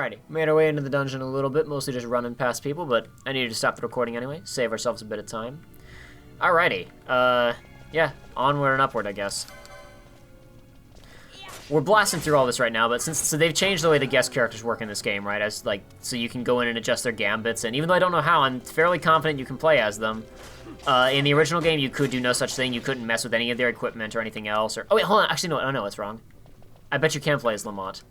Alrighty, made our way into the dungeon a little bit, mostly just running past people, but I needed to stop the recording anyway, save ourselves a bit of time. Alrighty, yeah, onward and upward, I guess. We're blasting through all this right now, but so they've changed the way the guest characters work in this game, right? As like, so you can go in and adjust their gambits, and even though I don't know how, I'm fairly confident you can play as them. In the original game, you could do no such thing. You couldn't mess with any of their equipment or anything else. Or oh wait, hold on. Actually, no. Oh no, it's wrong. I bet you can play as Lamont.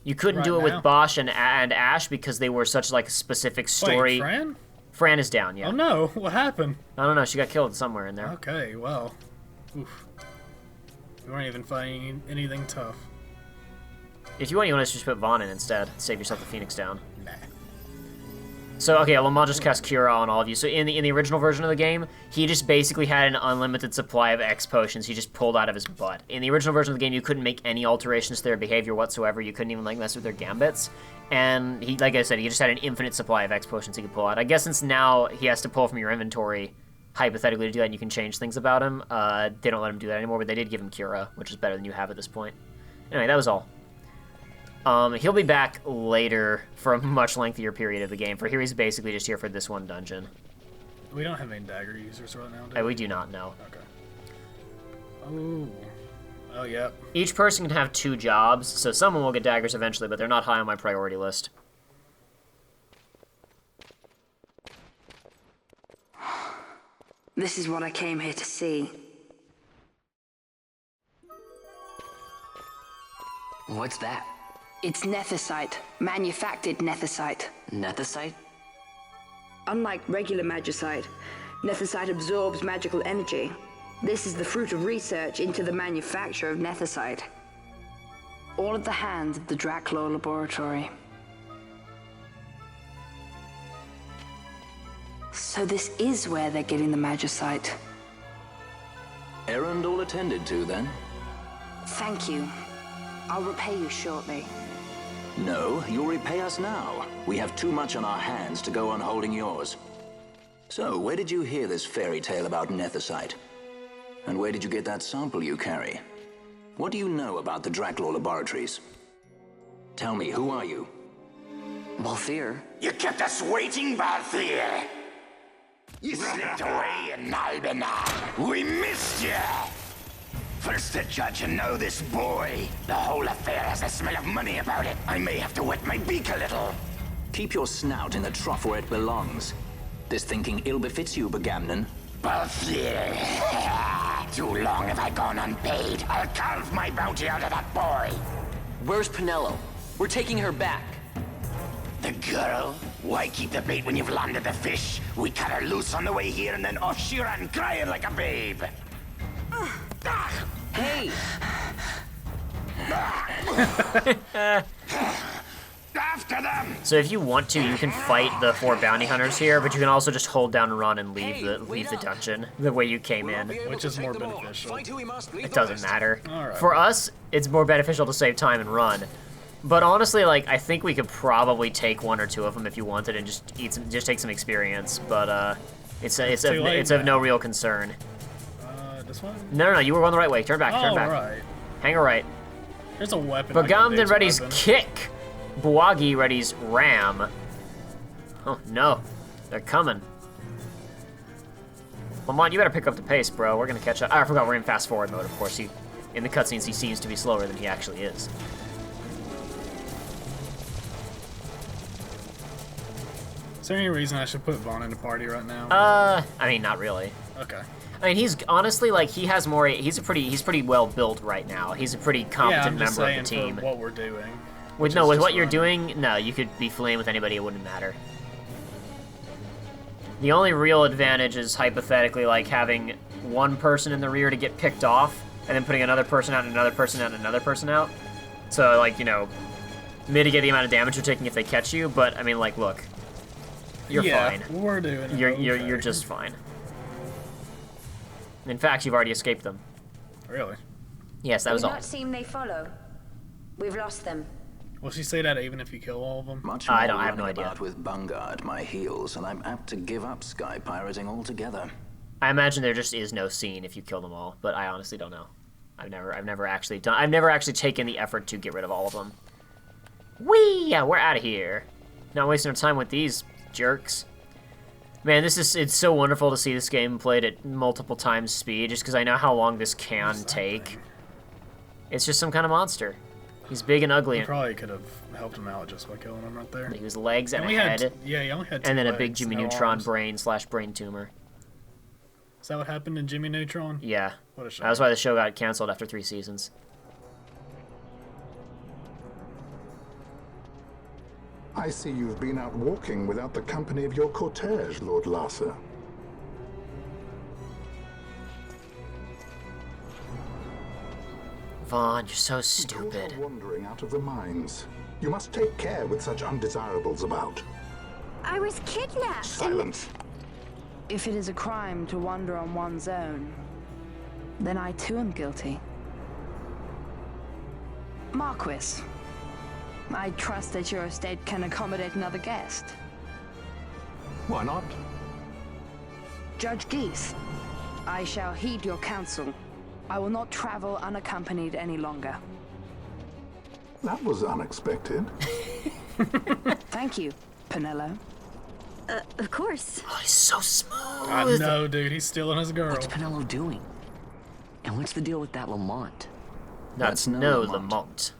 You couldn't do it with Bosch and Ashe because they were such like a specific story. Wait, Fran? Fran is down. Yeah. Oh no! What happened? I don't know. She got killed somewhere in there. Okay. Well. Oof. We weren't even fighting anything tough. If you want to just put Vaughn in instead. Save yourself the Phoenix down. Nah. So, okay, Lamont just cast Cura on all of you. So in the original version of the game, he just basically had an unlimited supply of X potions he just pulled out of his butt. In the original version of the game, you couldn't make any alterations to their behavior whatsoever. You couldn't even, like, mess with their gambits. And he, like I said, he just had an infinite supply of X potions he could pull out. I guess since now he has to pull from your inventory, hypothetically, to do that, and you can change things about him, they don't let him do that anymore, but they did give him Cura, which is better than you have at this point. Anyway, that was all. He'll be back later for a much lengthier period of the game. For here, he's basically just here for this one dungeon. We don't have any dagger users right now, do we? We do not know. Okay. Oh. Oh, yep. Each person can have 2 jobs, so someone will get daggers eventually, but they're not high on my priority list. This is what I came here to see. What's that? It's nethicite, manufactured nethicite. Nethicite? Unlike regular magicite, nethicite absorbs magical energy. This is the fruit of research into the manufacture of nethicite. All at the hands of the Draclaw Laboratory. So this is where they're getting the magicite. Errand all attended to, then? Thank you. I'll repay you shortly. No, you'll repay us now. We have too much on our hands to go on holding yours. So, where did you hear this fairy tale about nethicite? And where did you get that sample you carry? What do you know about the Draclaw Laboratories? Tell me, who are you? Balthier? You kept us waiting, Balthier! You slipped away in Albanar. We missed you! First the judge and now this boy. The whole affair has a smell of money about it. I may have to wet my beak a little. Keep your snout in the trough where it belongs. This thinking ill befits you, Begamnon. Balthier. Too long have I gone unpaid. I'll carve my bounty out of that boy. Where's Pinello? We're taking her back. The girl? Why keep the bait when you've landed the fish? We cut her loose on the way here and then off she ran crying like a babe. Hey! After them! So if you want to, you can fight the 4 bounty hunters here, but you can also just hold down and run and leave the dungeon the way you came in. Which is more beneficial. It doesn't matter. Alright. For us, it's more beneficial to save time and run. But honestly, like, I think we could probably take 1 or 2 of them if you wanted and just take some experience. But it's of no real concern. This one? No, you were going the right way. Turn back, turn back. Right. Hang a right. There's a weapon. Begamnon readies kick. Buwagi readies ram. Oh no, they're coming. Lamont, you better pick up the pace, bro. We're gonna catch up. I forgot we're in fast forward mode, of course. In the cutscenes, he seems to be slower than he actually is. Is there any reason I should put Vaughn in the party right now? I mean, not really. Okay. I mean, he's honestly like he's pretty well built right now. He's a pretty competent member of the team. For what we're doing. With what you're doing, no, you could be fleeing with anybody. It wouldn't matter. The only real advantage is hypothetically like having 1 person in the rear to get picked off, and then putting another person out, and another person out, and another person out. So like mitigate the amount of damage you're taking if they catch you. But I mean, like, look, you're fine. We're doing it. You're just fine. In fact, you've already escaped them. Really? Yes, that was all. Does not seem they follow. We've lost them. Will she say that even if you kill all of them? Much more I have no running idea. about with Bunga at my heels, and I'm apt to give up sky pirating altogether. I imagine there just is no scene if you kill them all, but I honestly don't know. I've never actually taken the effort to get rid of all of them. Whee! Yeah, we're out of here. Not wasting our time with these jerks. Man, it's so wonderful to see this game played at multiple times speed, just because I know how long this can take. It's just some kind of monster. He's big and ugly. We probably could have helped him out just by killing him right there. He was legs and a He head. Yeah, he only had 2 And then a legs, big Jimmy no Neutron arms. brain/brain tumor. Is that what happened in Jimmy Neutron? Yeah. What a shame. That was why the show got canceled after 3 seasons. I see you've been out walking without the company of your cortege, Lord Larsa. Vaughn, you're so You stupid. are wandering out of the mines. You must take care with such undesirables about. I was kidnapped. Silence. If it is a crime to wander on one's own, then I too am guilty. Marquess, I trust that your estate can accommodate another guest. Why not? Judge Geese, I shall heed your counsel. I will not travel unaccompanied any longer. That was unexpected. Thank you, Pinello. Of course. Oh, he's so smooth. I know, dude. He's stealing his girl. What's Pinello doing? And what's the deal with that Lamont? That's no no Lamont. Lamont.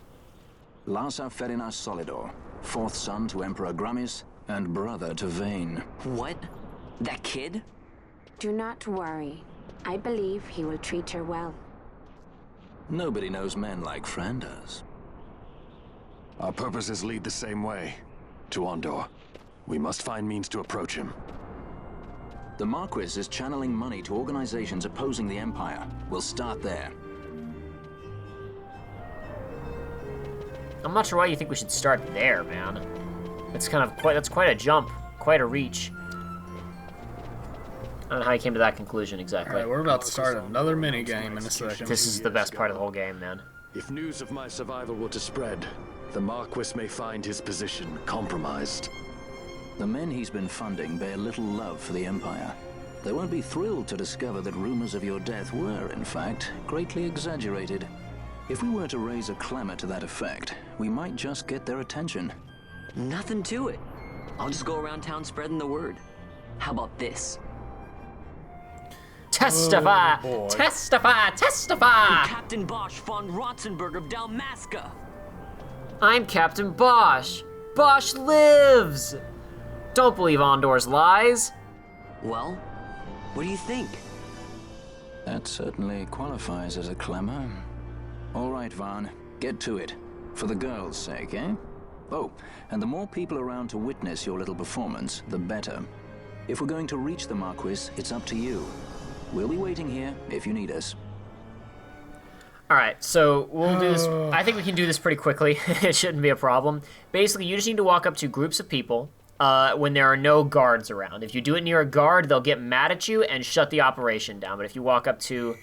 Larsa Ferinas Solidor, 4th son to Emperor Gramis and brother to Vane. What? That kid? Do not worry. I believe he will treat her well. Nobody knows men like Fran does. Our purposes lead the same way. To Ondor. We must find means to approach him. The Marquess is channeling money to organizations opposing the Empire. We'll start there. I'm not sure why you think we should start there, man. That's quite a jump, quite a reach. I don't know how you came to that conclusion exactly. Alright, we're about to start another mini game in a second. This is the best part of the whole game, man. If news of my survival were to spread, the Marquess may find his position compromised. The men he's been funding bear little love for the Empire. They won't be thrilled to discover that rumors of your death were, in fact, greatly exaggerated. If we were to raise a clamor to that effect, we might just get their attention. Nothing to it. I'll just go around town spreading the word. How about this? Testify! Oh, boy. Testify! Testify! Captain Bosch von Rotzenberg of Dalmasca. I'm Captain Bosch. Bosch lives! Don't believe Ondor's lies. Well, what do you think? That certainly qualifies as a clamor. All right, Vaughn, get to it. For the girls' sake, eh? Oh, and the more people around to witness your little performance, the better. If we're going to reach the Marquis, it's up to you. We'll be waiting here if you need us. Alright, so we'll do this. I think we can do this pretty quickly. It shouldn't be a problem. Basically, you just need to walk up to groups of people when there are no guards around. If you do it near a guard, they'll get mad at you and shut the operation down. But if you walk up to...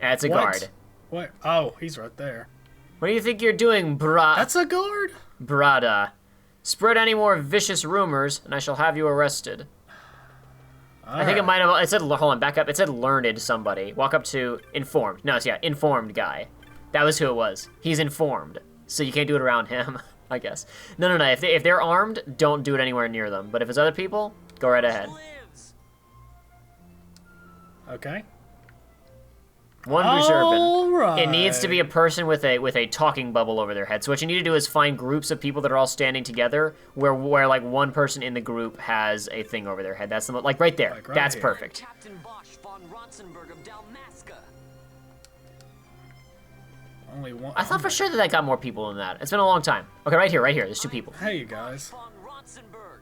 It's a guard. What? Oh, he's right there. What do you think you're doing, That's a guard? Brada? Spread any more vicious rumors, and I shall have you arrested. I think it might have... It said... Hold on, back up. It said learned somebody. Walk up to informed. No, it's, yeah, informed guy. That was who it was. He's informed. So you can't do it around him, I guess. No. If they're armed, don't do it anywhere near them. But if it's other people, go right ahead. Okay. One Berserban. Alright. It needs to be a person with a talking bubble over their head. So what you need to do is find groups of people that are all standing together, where like one person in the group has a thing over their head. That's the like right there. Like right That's here. perfect. Captain Bosch von Rotzenberg of Dalmasca. Only one. I thought for sure that got more people than that. It's been a long time. Okay, right here. There's 2 people. Hey, you guys. Von Rotzenberg.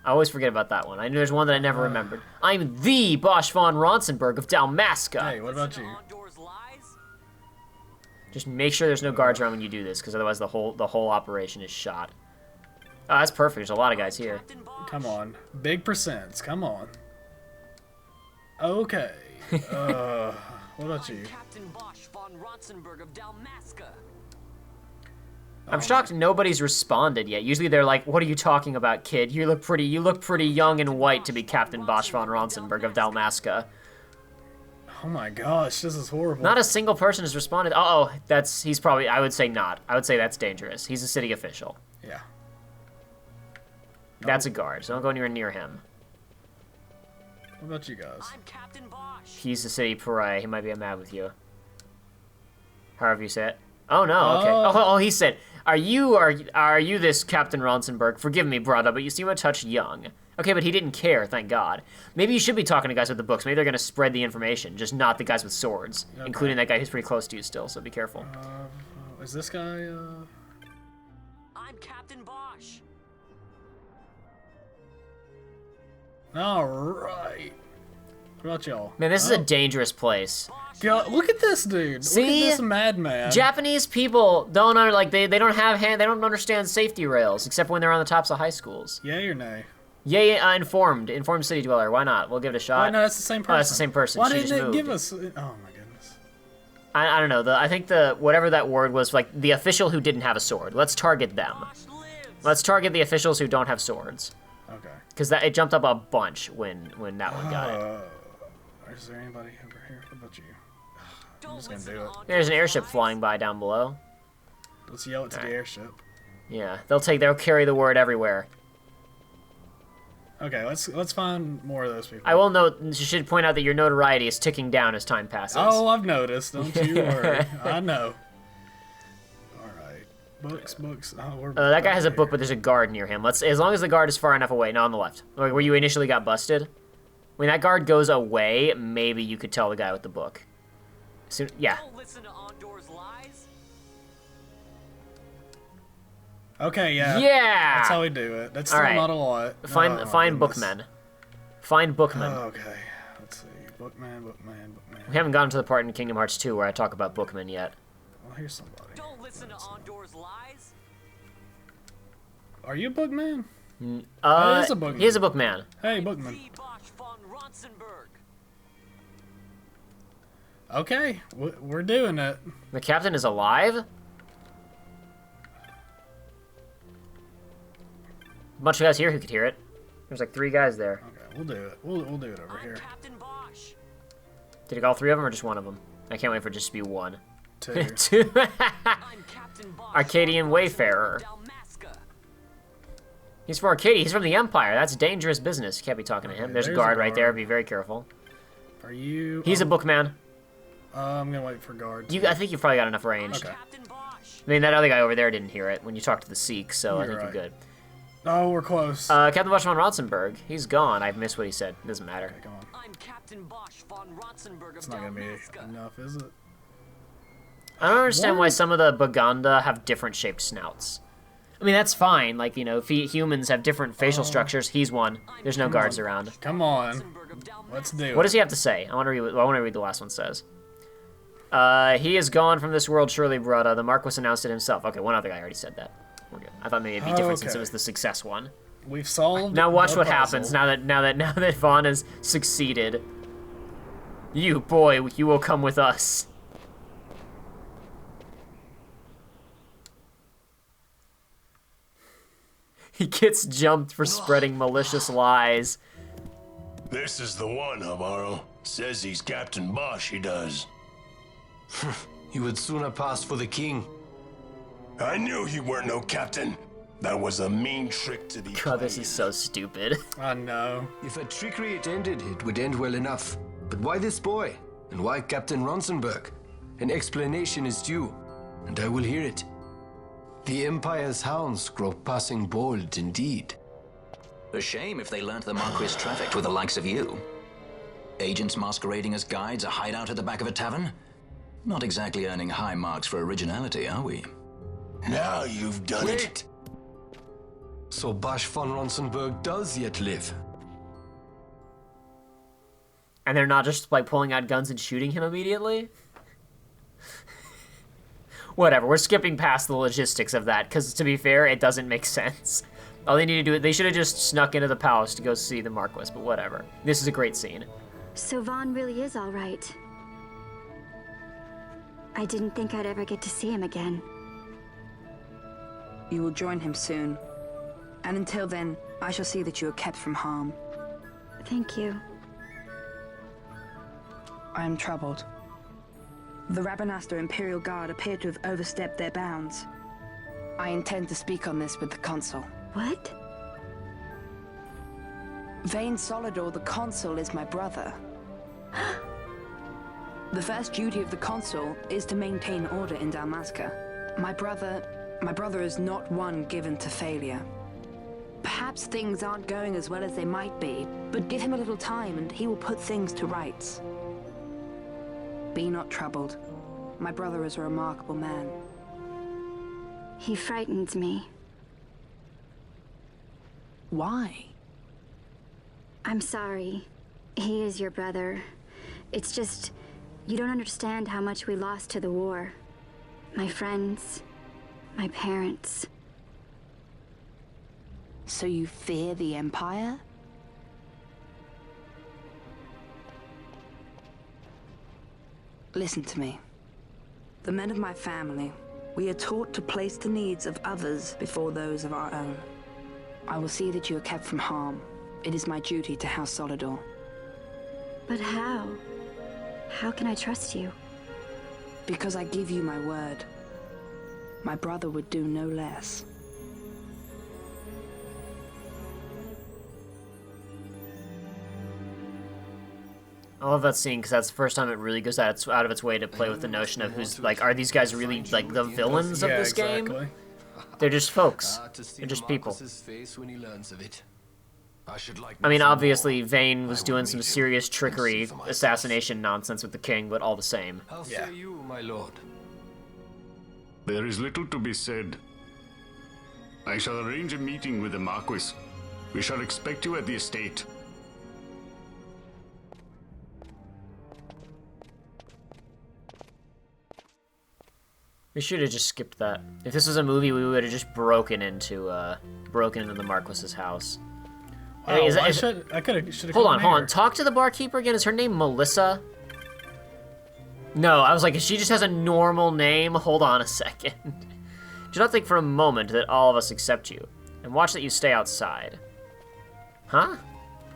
I always forget about that one. I knew there's one that I never remembered. I'm the Bosch von Rotzenberg of Dalmasca. Hey, what about you? Ondor's lies? Just make sure there's no guards around when you do this, because otherwise the whole operation is shot. Oh, that's perfect. There's a lot of guys here. Captain Bosch. Come on. Big percents. Come on. Okay. What about you? Captain Bosch von Rotzenberg of Dalmasca. I'm shocked nobody's responded yet. Usually they're like, "What are you talking about, kid? You look pretty young and white to be Captain Bosch von Rotzenberg of Dalmasca." Oh my gosh, this is horrible. Not a single person has responded. He's probably, I would say not. I would say that's dangerous. He's a city official. Yeah. That's a guard, so don't go anywhere near him. What about you guys? I'm Captain Bosch. He's the city pariah. He might be mad with you. However you say it. Oh no, okay. Oh, he said, are you this Captain Ronsenberg? Forgive me, brother, but you seem a touch young. Okay, but he didn't care, thank God. Maybe you should be talking to guys with the books. Maybe they're gonna spread the information, just not the guys with swords, including that guy who's pretty close to you still, so be careful. Is this guy, I'm Captain Bosch. Alright. What about y'all? Man, this is a dangerous place. God, look at this dude. See? Look at this madman. Japanese people they don't understand safety rails, except when they're on the tops of high schools. Yay or nay? Yeah, informed city dweller. Why not? We'll give it a shot. Oh, no, that's the same person. Oh, that's the same person. Why She didn't just it moved. give us... Oh my goodness. I don't know. I think whatever that word was, like the official who didn't have a sword. Let's target them. Let's target the officials who don't have swords. Okay. Because it jumped up a bunch when that one got it. Is there anybody over here? What about you? I'm just gonna do it. There's an airship flying by down below. Let's yell it to the airship. Yeah, they'll carry the word everywhere. Okay, let's find more of those people. I will note, you should point out that your notoriety is ticking down as time passes. Oh, I've noticed. Don't you worry. I know. Alright. Books. Oh, that guy has a book, but there's a guard near him. As long as the guard is far enough away. No, on the left. Like where you initially got busted. When that guard goes away, maybe you could tell the guy with the book. Yeah. Don't listen to Ondor's lies. Okay, yeah. Yeah! That's how we do it. That's still not a lot. Find bookmen. Find bookmen. Okay. Let's see. Bookman. We haven't gotten to the part in Kingdom Hearts 2 where I talk about bookmen yet. Well, here's somebody. Don't listen to Ondor's lies. Are you a bookman? He is a bookman. He is a bookman. Hey, bookman. Okay, we're doing it. The captain is alive? A bunch of guys here who could hear it. There's like 3 guys there. Okay, we'll do it. We'll do it over here. Did it go all 3 of them or just one of them? I can't wait for it just to be 1. 2. 2. Arcadian Wayfarer. He's from Arcadia. He's from the Empire. That's dangerous business. Can't be talking to him. There's a guard right there. Be very careful. Are you... He's a bookman. I'm gonna wait for guards. I think you've probably got enough range. Okay. I mean, that other guy over there didn't hear it when you talked to the Sikhs, so I think you're good. Oh, we're close. Captain Bosch von Ronsenberg. He's gone. I missed what he said. Doesn't matter. Okay, come on. I'm Captain Bosch von Ronsenberg. It's not gonna be enough, is it? I don't understand why some of the Baganda have different shaped snouts. I mean, that's fine. Like, you know, if humans have different facial structures, he's one. There's no guards around. Come on. Let's do it. What does he have to say? I want to read the last one says. He is gone from this world, surely, brother. The Marquess announced it himself. Okay, one other guy already said that. We're good. I thought maybe it'd be different since it was the success one. We've solved. Now watch the what puzzle. happens now that Vaughn has succeeded. You boy, you will come with us. He gets jumped for spreading malicious lies. This is the one, Amaro. Says he's Captain Bosch, he does. You would sooner pass for the king. I knew he weren't no captain. That was a mean trick to be God, this is so stupid. I know. If a trickery it ended, it would end well enough. But why this boy? And why Captain Ronsenberg? An explanation is due, and I will hear it. The Empire's hounds grow passing bold indeed. A shame if they learnt the Marquis trafficked with the likes of you. Agents masquerading as guides, a hideout at the back of a tavern? Not exactly earning high marks for originality, are we? Now you've done it. So Bosch von Ronsenberg does yet live. And they're not just like pulling out guns and shooting him immediately? Whatever, we're skipping past the logistics of that, because to be fair, it doesn't make sense. All they need to do, they should have just snuck into the palace to go see the Marquess, but whatever. This is a great scene. So Vaughn really is all right. I didn't think I'd ever get to see him again. You will join him soon. And until then, I shall see that you are kept from harm. Thank you. I am troubled. The Rabanastre Imperial Guard appear to have overstepped their bounds. I intend to speak on this with the Consul. What? Vane Solidor, the Consul, is my brother. The first duty of the Consul is to maintain order in Dalmasca. My brother is not one given to failure. Perhaps things aren't going as well as they might be, but give him a little time and he will put things to rights. Be not troubled. My brother is a remarkable man. He frightens me. Why? I'm sorry. He is your brother. It's just, you don't understand how much we lost to the war. My friends, my parents. So you fear the Empire? Listen to me. The men of my family, we are taught to place the needs of others before those of our own. I will see that you are kept from harm. It is my duty to House Solidor. But how? How can I trust you? Because I give you my word. My brother would do no less. I love that scene because that's the first time it really goes out of its way to play with the notion of who's like, are these guys really like the villains of this game? They're just folks. They're just people. I mean, obviously, Vane was doing some serious trickery, assassination nonsense with the king, but all the same. How say you, my lord? There is little to be said. I shall arrange a meeting with the Marquess. We shall expect you at the estate. We should have just skipped that. If this was a movie, we would have just broken into the Marquess's house. Wow, Hey, I could have. Hold on. Talk to the barkeeper again. Is her name Melissa? No, I was like, she just has a normal name. Hold on a second. Do not think for a moment that all of us accept you, and watch that you stay outside. Huh?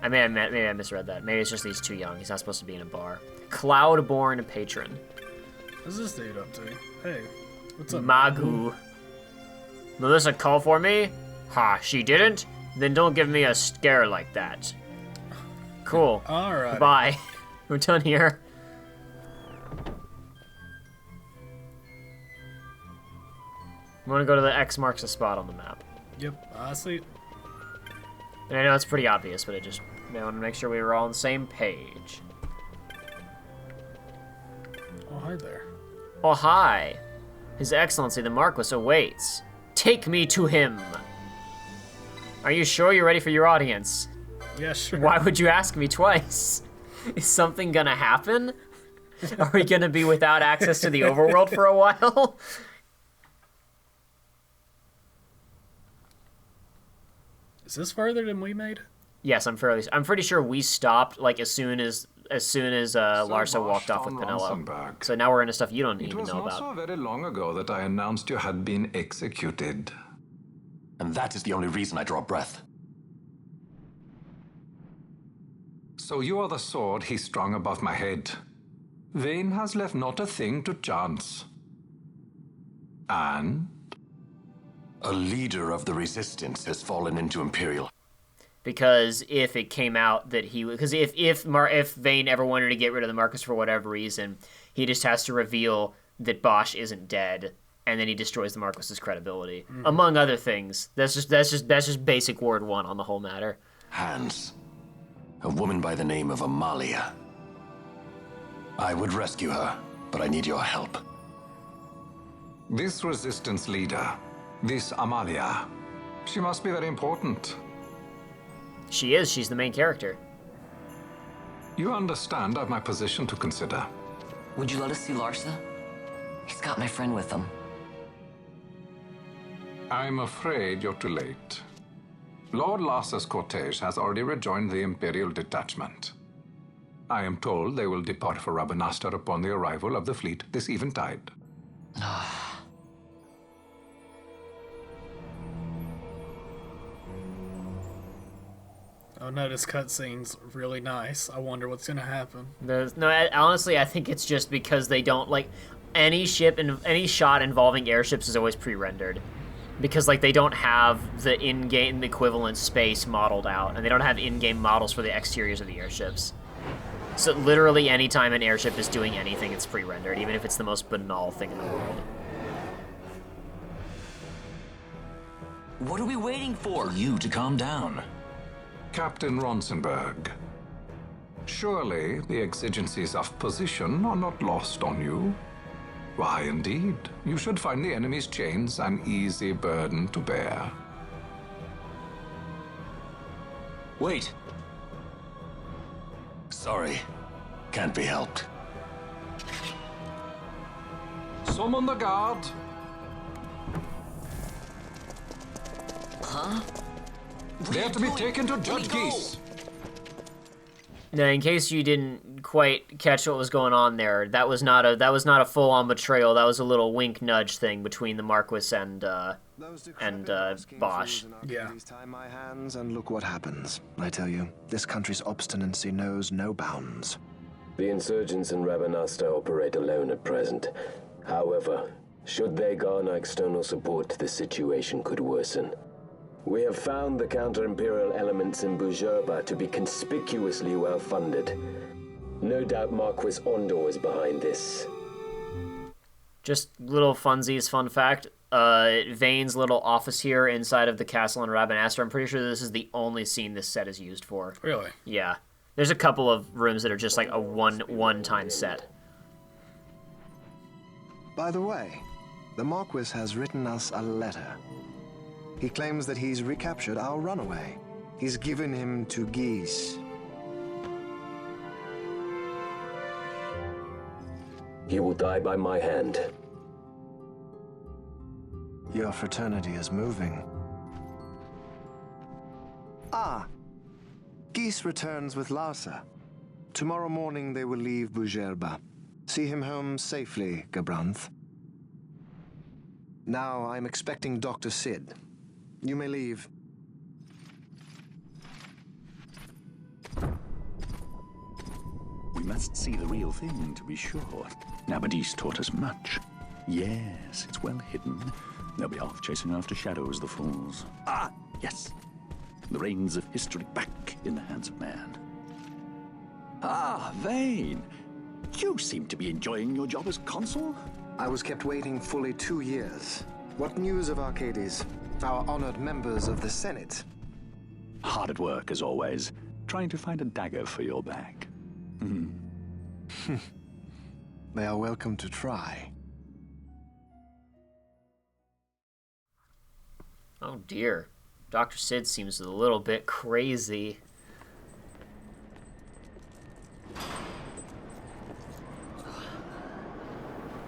Maybe I misread that. Maybe it's just he's too young. He's not supposed to be in a bar. Cloudborn patron. What's this dude up to? Hey, what's up? Magu. Melissa called for me? Ha, she didn't? Then don't give me a scare like that. Cool. Alright. Bye. We're done here. We want to go to the X marks a spot on the map. Yep, I see. And I know it's pretty obvious, but I want to make sure we were all on the same page. Oh, hi there. Oh, hi. His Excellency the Marquess awaits. Take me to him. Are you sure you're ready for your audience? Yeah, sure. Why would you ask me twice? Is something gonna happen? Are we gonna be without access to the overworld for a while? Is this further than we made? Yes, I'm pretty sure we stopped like as soon as Larsa walked off with Penelo. So now we're into stuff you don't even know about. It was not so very long ago that I announced you had been executed. And that is the only reason I draw breath. So you are the sword he strung above my head. Vane has left not a thing to chance. And? A leader of the resistance has fallen into Imperial. Because if it came out that if Vane ever wanted to get rid of the Marquess for whatever reason, he just has to reveal that Bosch isn't dead, and then he destroys the Marquess's credibility, among other things. That's just basic word one on the whole matter. Hans, a woman by the name of Amalia. I would rescue her, but I need your help. This resistance leader, this Amalia, she must be very important. She is. She's the main character. You understand I've my position to consider. Would you let us see Larsa? He's got my friend with him. I'm afraid you're too late. Lord Larsa's cortege has already rejoined the Imperial detachment. I am told they will depart for Rabanastre upon the arrival of the fleet this eventide. Oh no, this cutscene's really nice. I wonder what's gonna happen. Honestly, I think it's just because they don't, like, any shot involving airships is always pre-rendered. Because, like, they don't have the in-game equivalent space modeled out, and they don't have in-game models for the exteriors of the airships. So literally anytime an airship is doing anything, it's pre-rendered, even if it's the most banal thing in the world. What are we waiting for? You to calm down. Captain Ronsenberg, surely the exigencies of position are not lost on you. Why, indeed, you should find the enemy's chains an easy burden to bear. Wait. Sorry. Can't be helped. Summon the guard. Huh? They're to be taken to Judge Geese. Now, in case you didn't quite catch what was going on there, that was not a full-on betrayal. That was a little wink nudge thing between the Marquess and Bosch. Yeah. Tie my hands and look what happens. I tell you, this country's obstinacy knows no bounds. The insurgents in Rabanasta operate alone at present. However, should they garner external support, the situation could worsen. We have found the counter-imperial elements in Bujerba to be conspicuously well-funded. No doubt Marquess Ondor is behind this. Just little funsies, fun fact. Vane's little office here inside of the castle in Rabanastre, I'm pretty sure this is the only scene this set is used for. Really? Yeah. There's a couple of rooms that are just like a one-time set. By the way, the Marquess has written us a letter. He claims that he's recaptured our runaway. He's given him to Geese. He will die by my hand. Your fraternity is moving. Ah! Geese returns with Larsa. Tomorrow morning they will leave Bujerba. See him home safely, Gabranth. Now I'm expecting Dr. Sid. You may leave. We must see the real thing to be sure. Nabadis taught us much. Yes, it's well hidden. They'll be off chasing after shadows, the fools. Ah, yes. The reins of history back in the hands of man. Ah, Vane. You seem to be enjoying your job as consul? I was kept waiting fully 2 years. What news of Arcades? Our honored members of the Senate. Hard at work, as always, trying to find a dagger for your back. They are welcome to try. Oh dear. Dr. Sid seems a little bit crazy.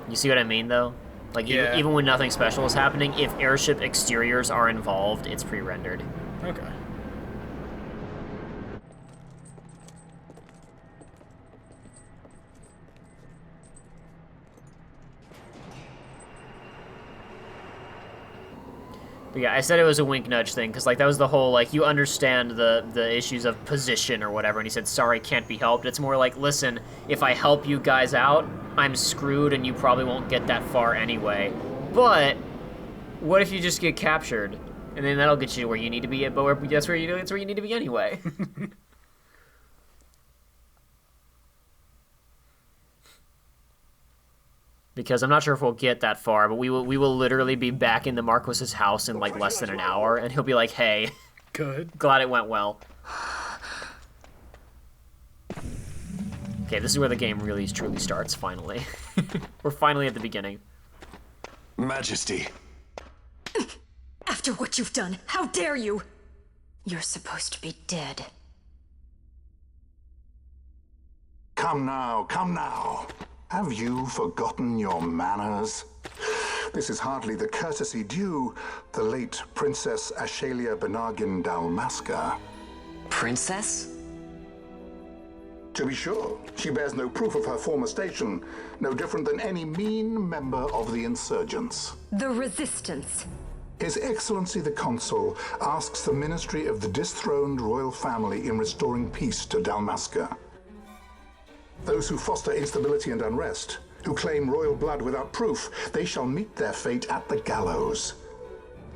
You see what I mean, though? Like, yeah. even when nothing special is happening, if airship exteriors are involved, it's pre-rendered. Okay. But yeah, I said it was a wink nudge thing, because, like, that was the whole, like, you understand the issues of position or whatever, and he said, sorry, can't be helped. It's more like, listen, if I help you guys out, I'm screwed, and you probably won't get that far anyway. But what if you just get captured? And then that'll get you where you need to be, but that's where you need to be anyway. Because I'm not sure if we'll get that far, but we will literally be back in the Marquess's house in like less than an hour, and he'll be like, "Hey, good, glad it went well." Okay, this is where the game really truly starts. Finally, we're finally at the beginning. Majesty. After what you've done, how dare you? You're supposed to be dead. Come now, come now. Have you forgotten your manners? This is hardly the courtesy due the late Princess Ashelia Benargin Dalmasca. Princess? To be sure, she bears no proof of her former station, no different than any mean member of the insurgents. The Resistance. His Excellency the Consul asks the ministry of the disthroned royal family in restoring peace to Dalmasca. Those who foster instability and unrest, who claim royal blood without proof, they shall meet their fate at the gallows.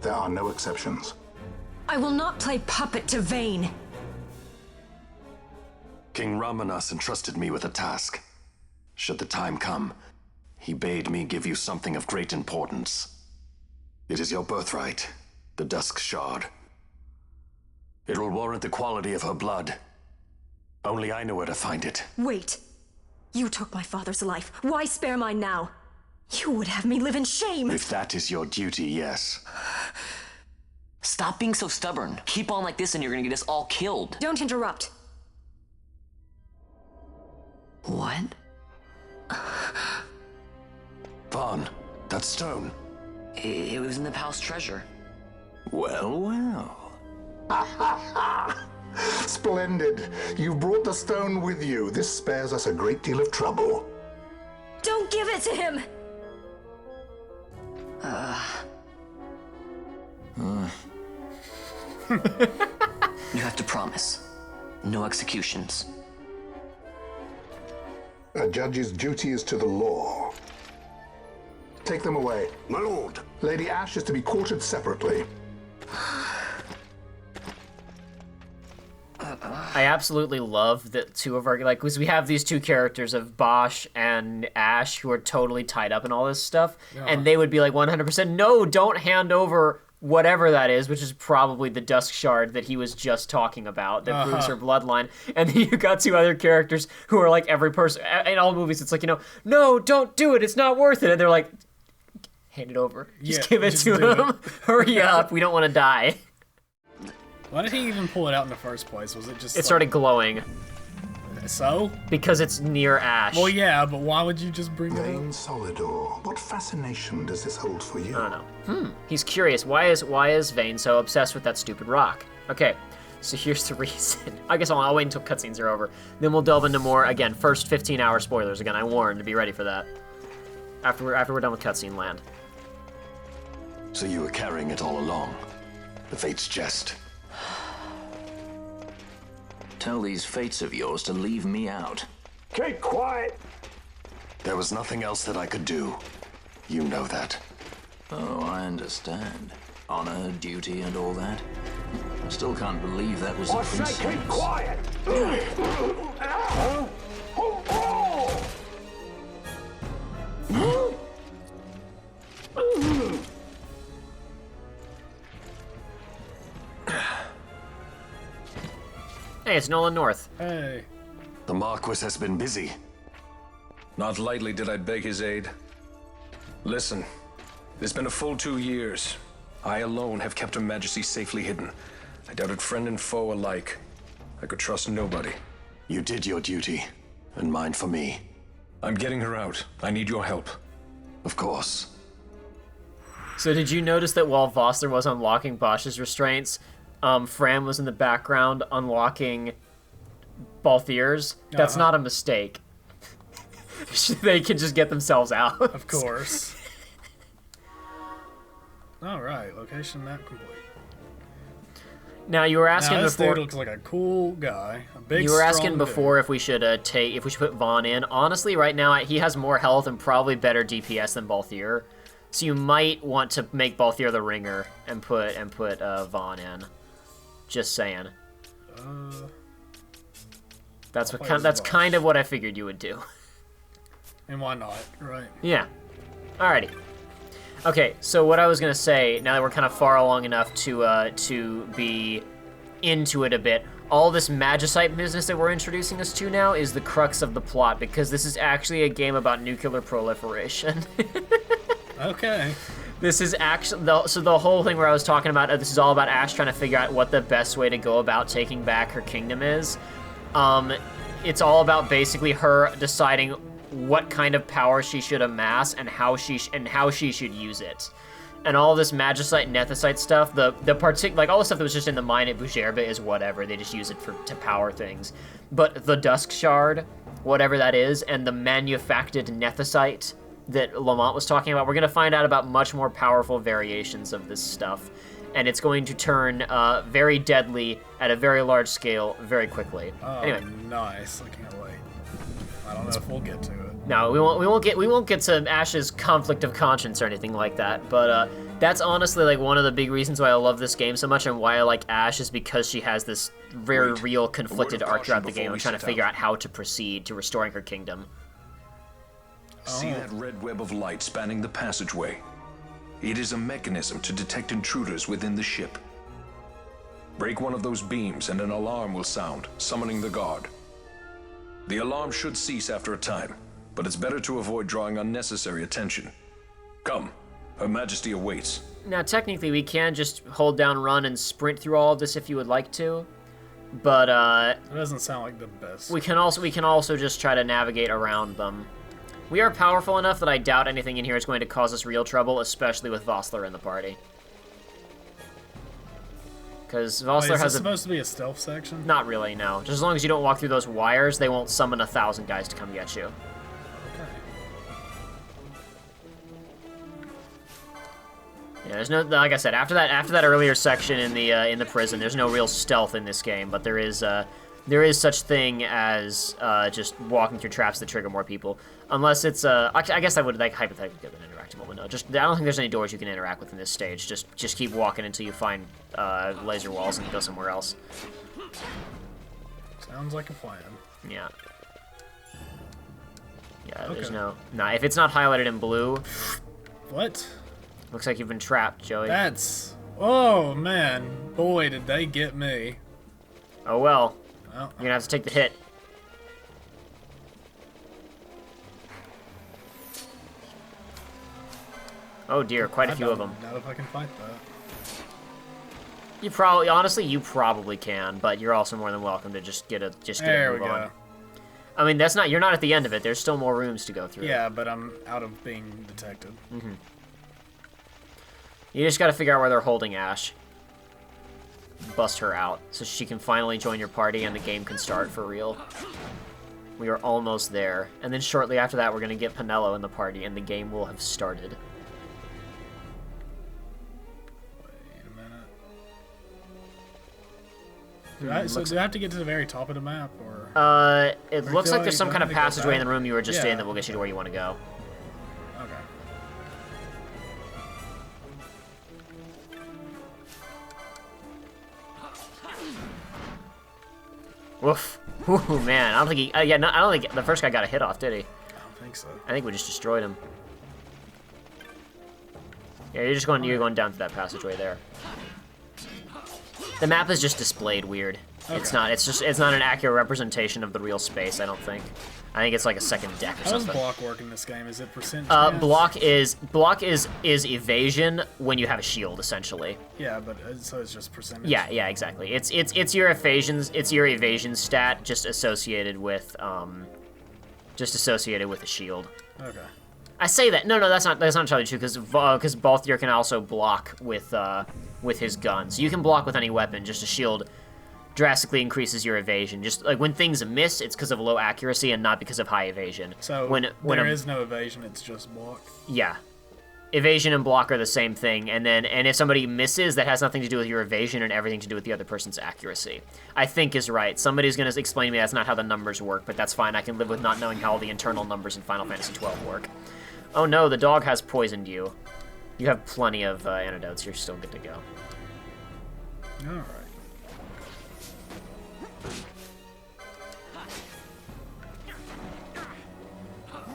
There are no exceptions. I will not play puppet to Vayne. King Ramanas entrusted me with a task. Should the time come, he bade me give you something of great importance. It is your birthright, the Dusk Shard. It will warrant the quality of her blood. Only I know where to find it. Wait. You took my father's life. Why spare mine now? You would have me live in shame. If that is your duty, yes. Stop being so stubborn. Keep on like this and you're gonna get us all killed. Don't interrupt. What? Vaughn, that stone. It was in the palace treasure. Well, well. Splendid. You've brought the stone with you. This spares us a great deal of trouble. Don't give it to him! You have to promise. No executions. A judge's duty is to the law. Take them away. My lord. Lady Ashe is to be quartered separately. I absolutely love that two of our, like, because we have these two characters of Bosch and Ashe who are totally tied up in all this stuff, and they would be like 100%, no, don't hand over whatever that is, which is probably the Dusk Shard that he was just talking about, that proves her bloodline. And then you got two other characters who are like every person, in all movies, it's like, you know, no, don't do it, it's not worth it. And they're like, hand it over. Just give it to him. Hurry up, we don't want to die. Why did he even pull it out in the first place? Was it just... It started glowing. So? Because it's near Ashe. Well, yeah, but why would you just bring it up? Vayne Solidor, what fascination does this hold for you? I don't know. He's curious. Why is Vayne so obsessed with that stupid rock? Okay, so here's the reason. I guess I'll wait until cutscenes are over. Then we'll delve into more, again, first 15-hour spoilers. Again, I warned to be ready for that. After we're done with cutscene land. So you were carrying it all along? The Fate's jest. Tell these fates of yours to leave me out. Keep quiet! There was nothing else that I could do. You know that. Oh, I understand. Honor, duty, and all that. I still can't believe that was a princess. I say keep quiet! Hey, it's Nolan North. Hey. The Marquess has been busy. Not lightly did I beg his aid. Listen, it's been a full 2 years. I alone have kept Her Majesty safely hidden. I doubted friend and foe alike. I could trust nobody. You did your duty, and mine for me. I'm getting her out. I need your help. Of course. So did you notice that while Vossler was unlocking Bosch's restraints, Fran was in the background unlocking Balthier's? That's not a mistake. They can just get themselves out. Of course. Alright, location map complete. Now you were asking this before. Dude looks like a cool guy. A big, you were asking strong before if we should put Vaughn in. Honestly, right now he has more health and probably better DPS than Balthier, so you might want to make Balthier the ringer and put Vaughn in. Just saying. That's kind of what I figured you would do. And why not, right? Yeah. Alrighty. Okay, so what I was gonna say, now that we're kind of far along enough to be into it a bit, all this magicite business that we're introducing us to now is the crux of the plot, because this is actually a game about nuclear proliferation. Okay. This is actually, so the whole thing where I was talking about, this is all about Ashe trying to figure out what the best way to go about taking back her kingdom is. It's all about basically her deciding what kind of power she should amass and how she should use it. And all this magicite and nethicite stuff, like all the stuff that was just in the mine at Bujerba is whatever, they just use it to power things. But the Dusk Shard, whatever that is, and the manufactured nethicite, that Lamont was talking about. We're going to find out about much more powerful variations of this stuff, and it's going to turn very deadly at a very large scale very quickly. Oh, anyway, nice. I can't wait. I don't know if we'll get to it. No, we won't get to Ashe's conflict of conscience or anything like that. But that's honestly like one of the big reasons why I love this game so much and why I like Ashe is because she has this very real conflicted arc throughout the game of trying to figure out how to proceed to restoring her kingdom. See that red web of light spanning the passageway? It is a mechanism to detect intruders within the ship. Break one of those beams and an alarm will sound, summoning the guard. The alarm should cease after a time, but it's better to avoid drawing unnecessary attention. Come, Her Majesty awaits. Now, technically, we can just hold down run and sprint through all of this if you would like to, but it doesn't sound like the best. We can also just try to navigate around them. We are powerful enough that I doubt anything in here is going to cause us real trouble, especially with Vossler in the party. Because Vossler has supposed to be a stealth section? Not really, no. Just as long as you don't walk through those wires, they won't summon 1,000 guys to come get you. Okay. Yeah, there's no, like I said, after that earlier section in the prison, there's no real stealth in this game, but there is such thing as just walking through traps that trigger more people. Unless it's I guess I would like hypothetically give an interactable window. Just I don't think there's any doors you can interact with in this stage. Just keep walking until you find laser walls and go somewhere else. Sounds like a plan. Yeah. Yeah. Okay. There's no. Nah. If it's not highlighted in blue. What? Looks like you've been trapped, Joey. That's. Oh man, boy, did they get me. Oh well. Well, you're gonna have to take the hit. Oh dear, quite a few of them. I don't know if I can fight that. You probably, honestly, you probably can, but you're also more than welcome to just get a move on. I mean, you're not at the end of it. There's still more rooms to go through. Yeah, but I'm out of being detected. Mm-hmm. You just got to figure out where they're holding Ashe. Bust her out so she can finally join your party and the game can start for real. We are almost there. And then shortly after that, we're going to get Pinello in the party and the game will have started. Do I have to get to the very top of the map, or? It looks like there's some kind of passageway in the room you were just in that will get you to where you want to go. Okay. Woof. Ooh, man, I don't think he. I don't think the first guy got a hit off, did he? I don't think so. I think we just destroyed him. Yeah, you're going down to that passageway there. The map is just displayed weird. Okay. It's not an accurate representation of the real space, I don't think. I think it's like a second deck or something. How does block work in this game? Is it percent chance? Block is evasion when you have a shield, essentially. Yeah, but so it's just percentage. Yeah, exactly. It's your evasion stat just associated with a shield. Okay. I say that. No, that's not entirely true because Balthier can also block with his gun. So you can block with any weapon. Just a shield drastically increases your evasion. Just like when things miss, it's because of low accuracy and not because of high evasion. So when there is no evasion, it's just block. Yeah, evasion and block are the same thing. And if somebody misses, that has nothing to do with your evasion and everything to do with the other person's accuracy. I think is right. Somebody's gonna explain to me that's not how the numbers work, but that's fine. I can live with not knowing how all the internal numbers in Final Fantasy XII work. Oh no, the dog has poisoned you. You have plenty of antidotes. You're still good to go. All right.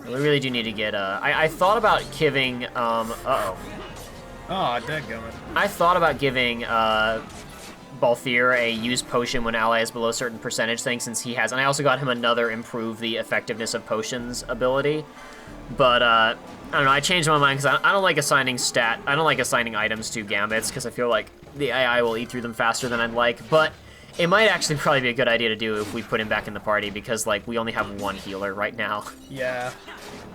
We really do need to get. I thought about giving. Oh, dadgummit. I thought about giving Balthier a use potion when ally is below a certain percentage thing, since he has, and I also got him another improve the effectiveness of potions ability. But I don't know. I changed my mind because I don't like assigning I don't like assigning items to gambits because I feel like the AI will eat through them faster than I'd like. But it might actually probably be a good idea to do if we put him back in the party because like we only have one healer right now. Yeah.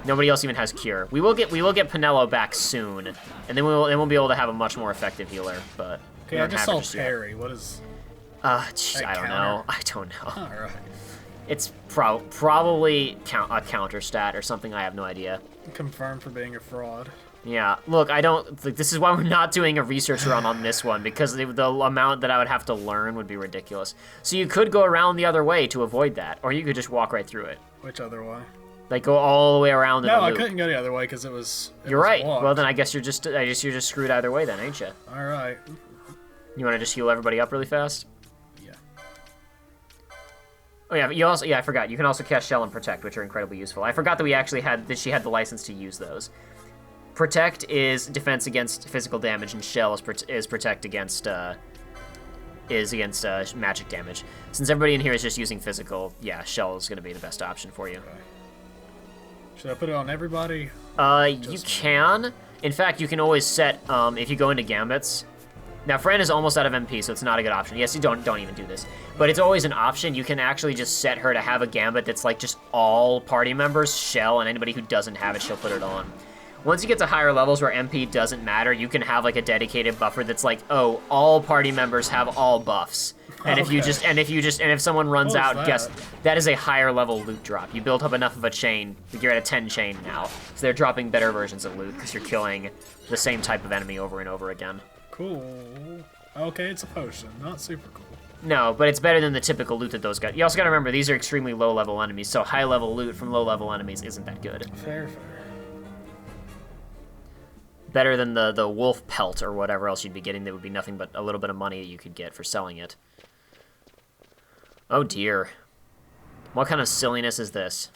Nobody else even has cure. We will get Pinello back soon, and then we'll be able to have a much more effective healer. But okay, I just saw parry. What is? I don't know. I don't know. All right. It's probably a counter stat or something. I have no idea. Confirmed for being a fraud. Yeah, look, I don't. Like, this is why we're not doing a research run on this one, because the amount that I would have to learn would be ridiculous. So you could go around the other way to avoid that, or you could just walk right through it. Which other way? Like go all the way around. No, I couldn't go the other way because it was. You're right. Blocked. Well, then I guess you're just screwed either way, then, ain't you? All right. You want to just heal everybody up really fast? Yeah. Oh yeah, I forgot. You can also cast Shell and Protect, which are incredibly useful. I forgot that we actually had she had the license to use those. Protect is defense against physical damage, and Shell is protect against magic damage. Since everybody in here is just using physical, yeah, Shell is going to be the best option for you. Okay. Should I put it on everybody? You can. In fact, you can always set if you go into gambits. Now, Fran is almost out of MP, so it's not a good option. Yes, you don't even do this, but it's always an option. You can actually just set her to have a gambit that's like just all party members, Shell, and anybody who doesn't have it, she'll put it on. Once you get to higher levels where MP doesn't matter, you can have like a dedicated buffer that's like, oh, all party members have all buffs. And if if someone runs out, guess that is a higher level loot drop. You build up enough of a chain, you're at a 10 chain now. So they're dropping better versions of loot because you're killing the same type of enemy over and over again. Cool. Okay, it's a potion, not super cool. No, but it's better than the typical loot that those guys. You also gotta remember, these are extremely low level enemies, so high level loot from low level enemies isn't that good. Fair. Better than the wolf pelt or whatever else you'd be getting that would be nothing but a little bit of money that you could get for selling it. Oh dear. What kind of silliness is this?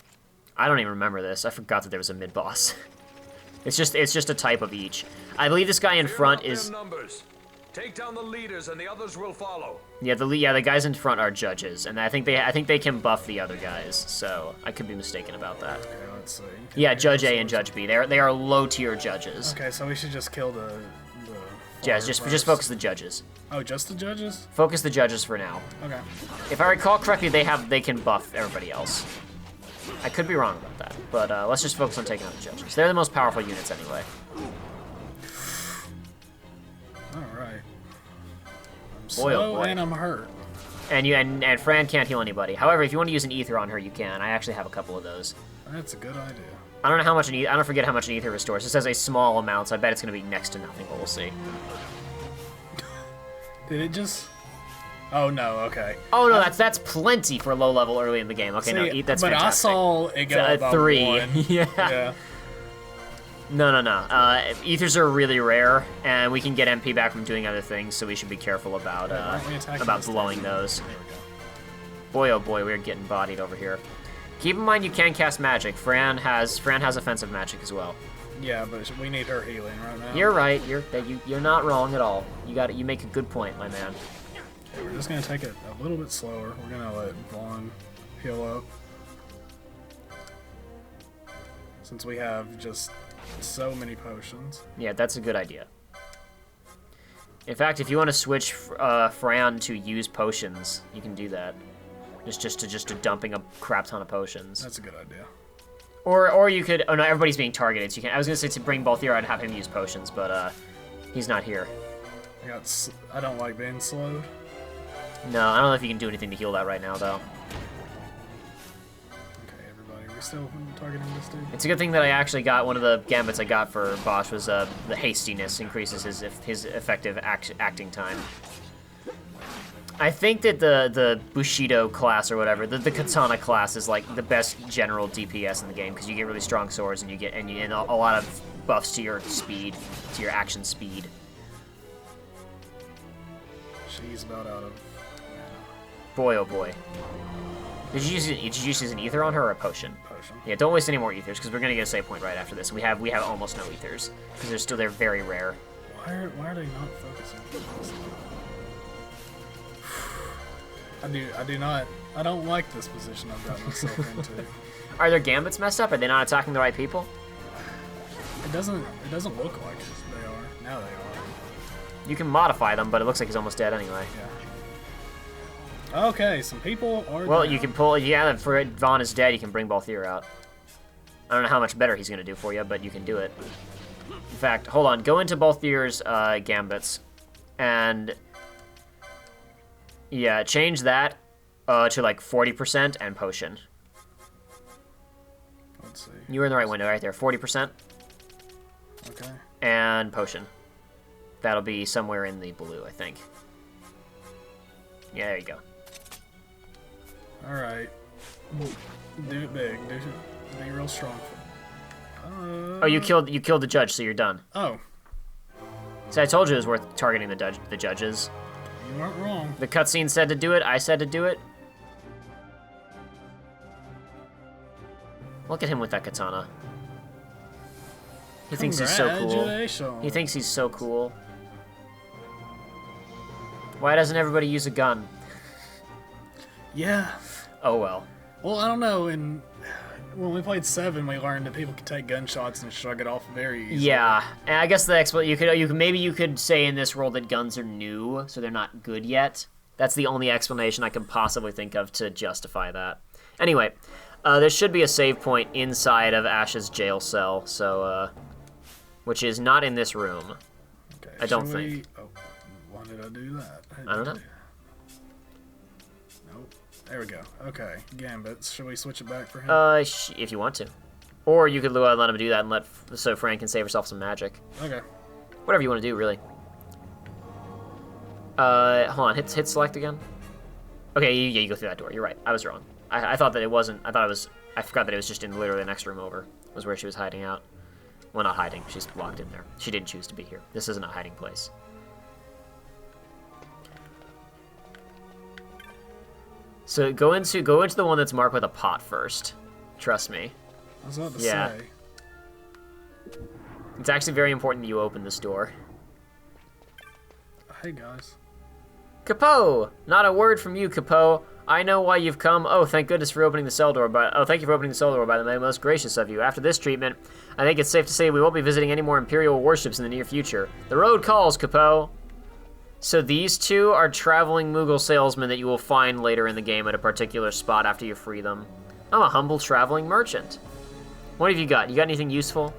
I don't even remember this. I forgot that there was a mid-boss. It's just a type of each. I believe this guy in front is... Take down the leaders and the others will follow. Yeah, the guys in front are judges, and I think they can buff the other guys, so I could be mistaken about that. Okay, let's see. Yeah, Judge A and Judge B. They are low tier judges. Okay, so we should just kill the yeah, just focus the judges. Oh, just the judges? Focus the judges for now. Okay. If I recall correctly, they can buff everybody else. I could be wrong about that, but let's just focus on taking out the judges. They're the most powerful units anyway. Alright. I'm slow and I'm hurt. And Fran can't heal anybody. However, if you want to use an ether on her, you can. I actually have a couple of those. That's a good idea. I don't know how much I don't forget how much an ether restores. It says a small amount, so I bet it's going to be next to nothing, but we'll see. Did it just... Oh, no, okay. Oh, no, that's plenty for low level early in the game. Okay, see, no, that's but fantastic. I saw it go above 3. 1. Yeah. No. Ethers are really rare, and we can get MP back from doing other things, so we should be careful about blowing those. Boy, oh boy, we're getting bodied over here. Keep in mind you can cast magic. Fran has offensive magic as well. Yeah, but we need her healing right now. You're right. You're not wrong at all. You make a good point, my man. Okay, we're just gonna take it a little bit slower. We're gonna let Vaughn heal up, since we have just so many potions. Yeah, that's a good idea. In fact, if you want to switch Fran to use potions, you can do that. Just to dumping a crap ton of potions. That's a good idea. Or you could. Oh no, everybody's being targeted. So you can. I was gonna say to bring both here and have him use potions, but he's not here. I don't like being slowed. No, I don't know if you can do anything to heal that right now, though. Okay, everybody, we still targeting this dude? It's a good thing that I actually got one of the gambits I got for Bosch was the hastiness increases his effective acting time. I think that the Bushido class or whatever, the Katana class is like the best general DPS in the game because you get really strong swords and you get a lot of buffs to your speed, to your action speed. She's about out of. Boy, oh boy. Did you use an ether on her or a potion? Potion. Yeah, don't waste any more ethers because we're gonna get a save point right after this. We have almost no ethers because they're very rare. Why are they not focusing? I don't like this position I've got myself into. Are their gambits messed up? Are they not attacking the right people? It doesn't look like they are. Now they are. You can modify them, but it looks like he's almost dead anyway. Yeah. Okay, some people are well, down. You can pull, yeah, for Vaughn is dead, you can bring Balthier out. I don't know how much better he's going to do for you, but you can do it. In fact, hold on, go into Balthier's gambits, and yeah, change that To like 40% and potion. Let's see. You were in the right window right there. 40%. Okay. And potion. That'll be somewhere in the blue, I think. Yeah, there you go. All right. Do it big. Be real strong. Oh, you killed the judge, so you're done. Oh. So I told you it was worth targeting the judges. You weren't wrong. The cutscene said to do it. I said to do it. Look at him with that katana. He thinks he's so cool. He thinks he's so cool. Why doesn't everybody use a gun? Yeah. Oh well. Well, I don't know. When we played 7, we learned that people could take gunshots and shrug it off very easily. Yeah, and I guess maybe you could say in this world that guns are new, so they're not good yet. That's the only explanation I can possibly think of to justify that. Anyway, there should be a save point inside of Ashe's jail cell, so which is not in this room. Okay, I don't think. Oh, why did I do that? I don't know. Nope. There we go. Okay, Gambits. Should we switch it back for him? If you want to, or you could let him do that and so Fran can save herself some magic. Okay. Whatever you want to do, really. Hold on. Hit select again. Okay, yeah, you go through that door. You're right. I was wrong. I thought that it wasn't. I forgot that it was just in literally the next room over. Was where she was hiding out. Well, not hiding. She's locked in there. She didn't choose to be here. This isn't a hiding place. So go into the one that's marked with a pot first. Trust me. I was about to say. It's actually very important that you open this door. Hey guys. Capot! Not a word from you, Capot. I know why you've come. Oh, thank goodness for opening the cell door. Thank you for opening the cell door, by the way. Most gracious of you. After this treatment, I think it's safe to say we won't be visiting any more Imperial warships in the near future. The road calls, Capot. So these two are traveling Moogle salesmen that you will find later in the game at a particular spot after you free them. I'm a humble traveling merchant. What have you got? You got anything useful?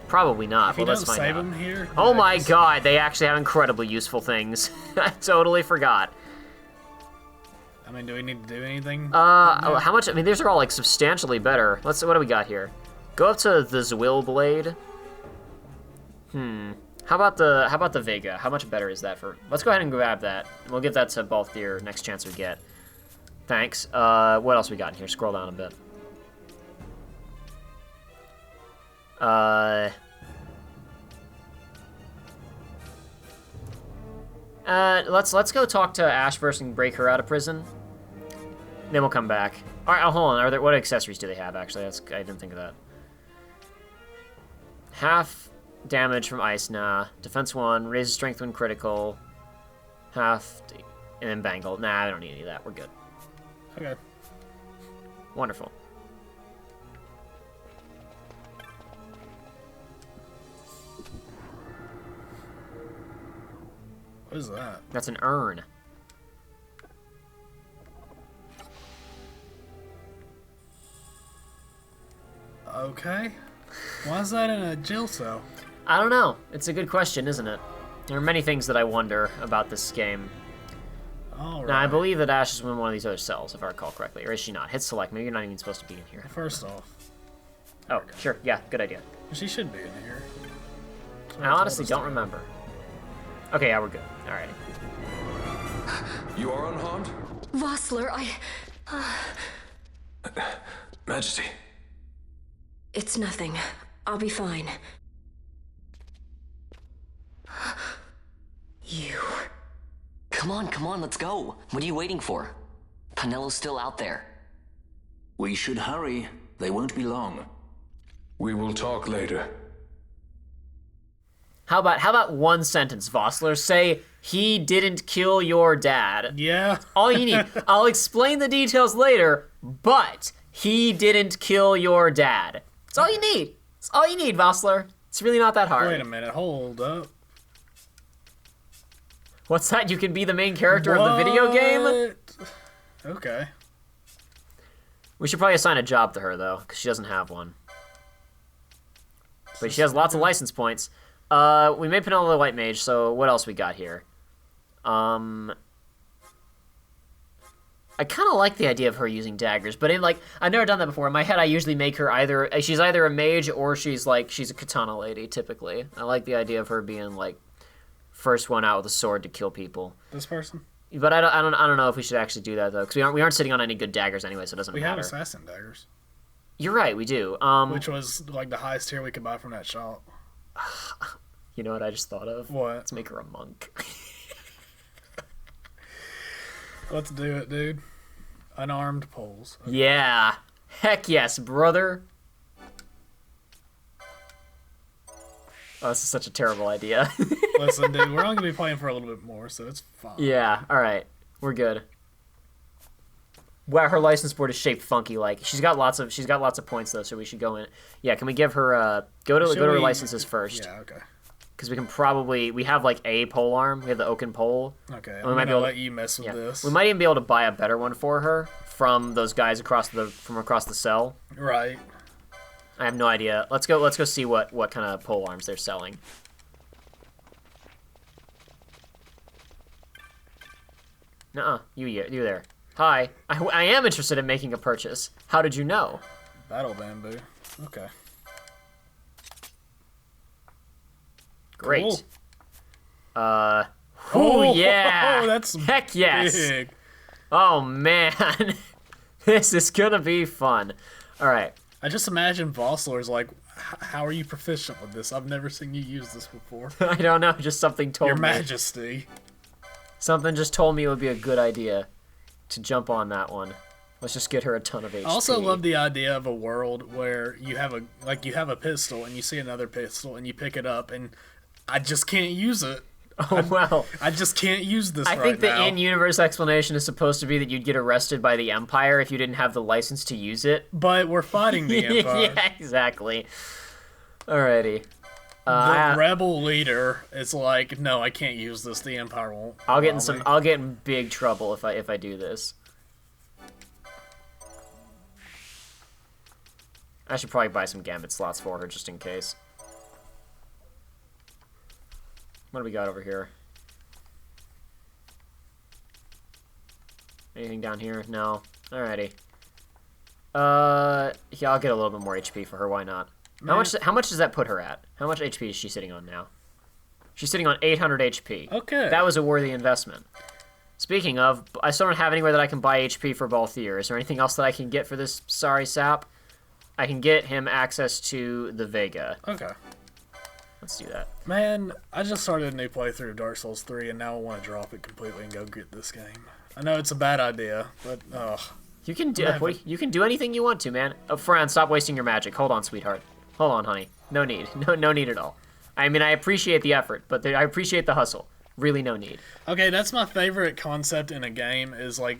Probably not, but let's find out. Them here, oh my god, they actually have incredibly useful things. I totally forgot. I mean, do we need to do anything? How much? I mean, these are all like substantially better. What do we got here? Go up to the Zwill blade. How about the Vega? How much better is that for? Let's go ahead and grab that. And we'll give that to Balthier next chance we get. Thanks. What else we got in here? Scroll down a bit. Let's go talk to Ashe first and break her out of prison. Then we'll come back. All right, hold on. What accessories do they have? Actually, I didn't think of that. Half damage from ice. Nah. Defense 1. Raises strength when critical. Half, and then bangle. Nah, I don't need any of that. We're good. Okay. Wonderful. What is that? That's an urn. Okay. Why is that in a jail cell? I don't know. It's a good question, isn't it? There are many things that I wonder about this game. All right. Now, I believe that Ashe is in one of these other cells, if I recall correctly. Or is she not? Hit select. Maybe you're not even supposed to be in here. First off. Oh, sure. Yeah, good idea. She should be in here. I honestly don't remember. Okay, yeah, we're good. Alrighty. You are unharmed? Vossler, Majesty. It's nothing. I'll be fine. You. Come on, let's go. What are you waiting for? Penello's still out there. We should hurry. They won't be long. We will talk later. How about one sentence, Vossler? Say, he didn't kill your dad. Yeah. All you need. I'll explain the details later, but he didn't kill your dad. That's all you need. That's all you need, Vossler. It's really not that hard. Wait a minute. Hold up. What's that? You can be the main character of the video game? Okay. We should probably assign a job to her, though, because she doesn't have one. But she has lots of license points. We made Penello the White Mage, so what else we got here? I kind of like the idea of her using daggers, but I've never done that before. In my head, I usually make her she's either a mage or she's a katana lady, typically. I like the idea of her being, like, first one out with a sword to kill people. This person? But I don't know if we should actually do that, though, because we aren't sitting on any good daggers anyway, so it doesn't matter. We have assassin daggers. You're right, we do. Which was, like, the highest tier we could buy from that shop. You know what I just thought of? What? Let's make her a monk. Let's do it, dude. Unarmed poles. Okay. Yeah. Heck yes, brother. Oh, this is such a terrible idea. Listen, dude, we're only gonna be playing for a little bit more, so it's fine. Yeah, alright. We're good. Wow, her license board is shaped funky like. She's got lots of points though, so we should go in. Yeah, can we give her go to her licenses first? Yeah, okay. Because we have like a pole arm. We have the oaken pole. Okay, I'm gonna let you mess with this. We might even be able to buy a better one for her from those guys across the cell. Right. I have no idea. Let's go see what kind of pole arms they're selling. Nuh-uh, you there. Hi, I am interested in making a purchase. How did you know? Battle bamboo. Okay. Great. Cool. Oh yeah. Oh, that's heck yes. Big. Oh man, this is gonna be fun. All right. I just imagine Vossler's like, how are you proficient with this? I've never seen you use this before. I don't know. Just something told Your me. Majesty. Something just told me it would be a good idea to jump on that one. Let's just get her a ton of HP. I also love the idea of a world where you have a pistol and you see another pistol and you pick it up and I just can't use it. Oh, well. I just can't use this right now. I think the in-universe explanation is supposed to be that you'd get arrested by the Empire if you didn't have the license to use it. But we're fighting the Empire. Yeah, exactly. Alrighty. The rebel leader is like, no, I can't use this. The Empire won't. I'll get in big trouble if I do this. I should probably buy some gambit slots for her just in case. What do we got over here? Anything down here? No. Alrighty. Yeah, I'll get a little bit more HP for her. Why not? Man. How much does that put her at? How much HP is she sitting on now? She's sitting on 800 HP. Okay. That was a worthy investment. Speaking of, I still don't have anywhere that I can buy HP for Balthier. Is there anything else that I can get for this sorry sap? I can get him access to the Vega. Okay. Let's do that. Man, I just started a new playthrough of Dark Souls 3, and now I want to drop it completely and go get this game. I know it's a bad idea, but you can do anything you want to, man. Oh, Fran, stop wasting your magic. Hold on, sweetheart. Hold on, honey. No need. No need at all. I mean, I appreciate the effort, but I appreciate the hustle. Really, no need. Okay, that's my favorite concept in a game. Is like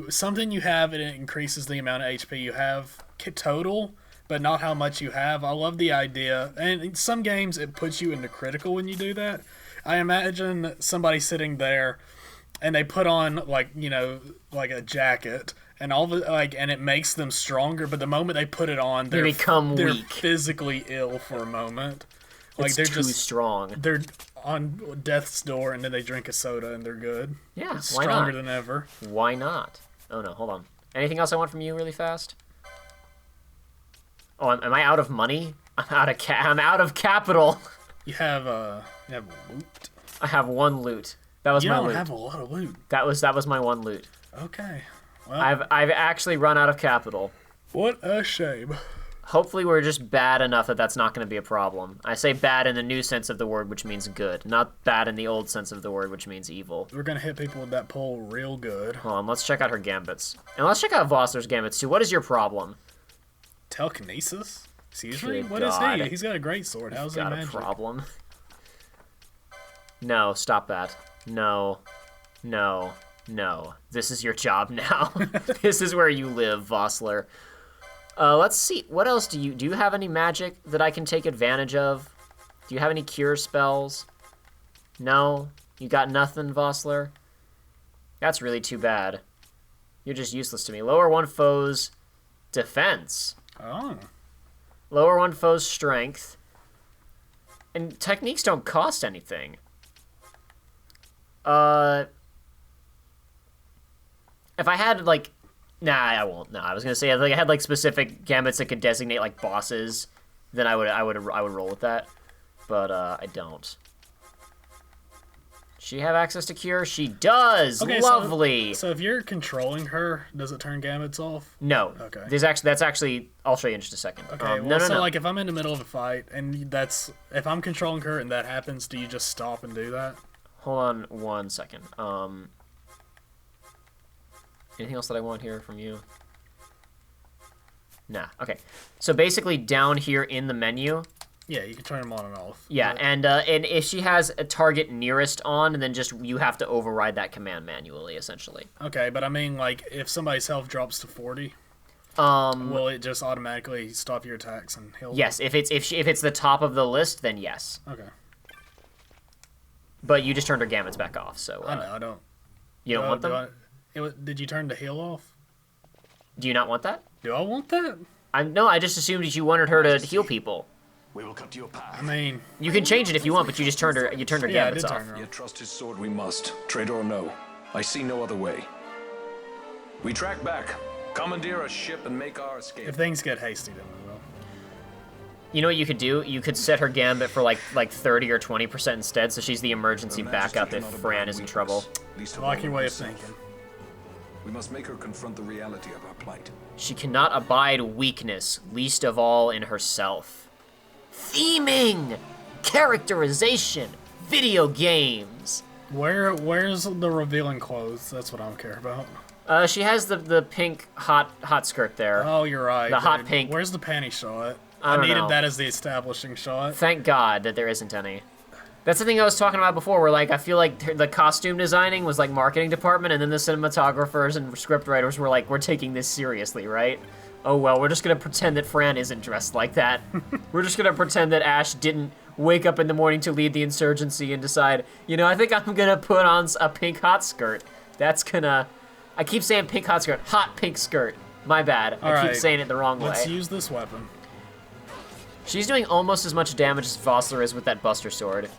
something you have and it increases the amount of HP you have total, but not how much you have. I love the idea. And in some games, it puts you into critical when you do that. I imagine somebody sitting there, and they put on like a jacket, and and it makes them stronger. But the moment they put it on, they're weak, physically ill for a moment. Like it's they're too just strong. They're on death's door, and then they drink a soda, and they're good. Yeah, it's why stronger not? than ever. Why not? Oh no, hold on. Anything else I want from you, really fast? Oh, am I out of money? I'm out of capital. You have loot. I have one loot. That was my loot. You don't have a lot of loot. That was my one loot. Okay. Well, I've actually run out of capital. What a shame. Hopefully we're just bad enough that that's not going to be a problem. I say bad in the new sense of the word, which means good. Not bad in the old sense of the word, which means evil. We're going to hit people with that pole real good. Hold on, let's check out her gambits. And let's check out Vossler's gambits too. What is your problem? Telekinesis? Excuse me? Good What is God. he? He's got a great sword. How's he got magic? a problem? No, stop that. No. No. No. This is your job now. This is where you live, Vossler. Let's see. What else do you have any magic that I can take advantage of? Do you have any cure spells? No? You got nothing, Vossler? That's really too bad. You're just useless to me. Lower one foe's defense. Oh. Lower one foe's strength. And techniques don't cost anything. If I had like, nah, I won't. Nah, I was gonna say if I had like specific gambits that could designate like bosses, then I would roll with that. But I don't. She have access to cure? She does. Okay, lovely. So if you're controlling her, does it turn gambits off? No. Okay. That's actually. I'll show you in just a second. Okay. No. Like if I'm in the middle of a fight and if I'm controlling her and that happens, do you just stop and do that? Hold on 1 second. Anything else that I want here from you? Nah. Okay. So basically, down here in the menu. Yeah, you can turn them on and off. Yeah, and if she has a target nearest on, then just you have to override that command manually, essentially. Okay, but I mean, like, if somebody's health drops to 40, will it just automatically stop your attacks and heal? Yes, if it's the top of the list, then yes. Okay. But you just turned her gambits back off, so. I know, I don't. You don't want them? Did you turn the heal off? Do you not want that? Do I want that? No, I just assumed that you wanted her to heal people. We will cut your path. I mean, you can change it if you want, but you just turned her. You turned her gambits off. Yet trust his sword we must, traitor or no. I see no other way. We track back, commandeer a ship, and make our escape. If things get hasty, then we will. You know what you could do? You could set her gambit for like 30 or 20% instead, so she's the emergency backup if Fran is in trouble. I like your way of thinking. We must make her confront the reality of our plight. She cannot abide weakness, least of all in herself. Theming, characterization, video games. Where's the revealing clothes? That's what I don't care about. She has the pink hot skirt there. Oh, you're right. The hot pink. Where's the panty shot? I needed that as the establishing shot. Thank God that there isn't any. That's the thing I was talking about before, where like I feel like the costume designing was like marketing department, and then the cinematographers and script writers were like, we're taking this seriously, right? Oh well, we're just gonna pretend that Fran isn't dressed like that. We're just gonna pretend that Ashe didn't wake up in the morning to lead the insurgency and decide, you know, I think I'm gonna put on a pink hot skirt. That's gonna... I keep saying pink hot skirt. Hot pink skirt. My bad. I keep saying it the wrong way. Let's use this weapon. She's doing almost as much damage as Vossler is with that Buster Sword.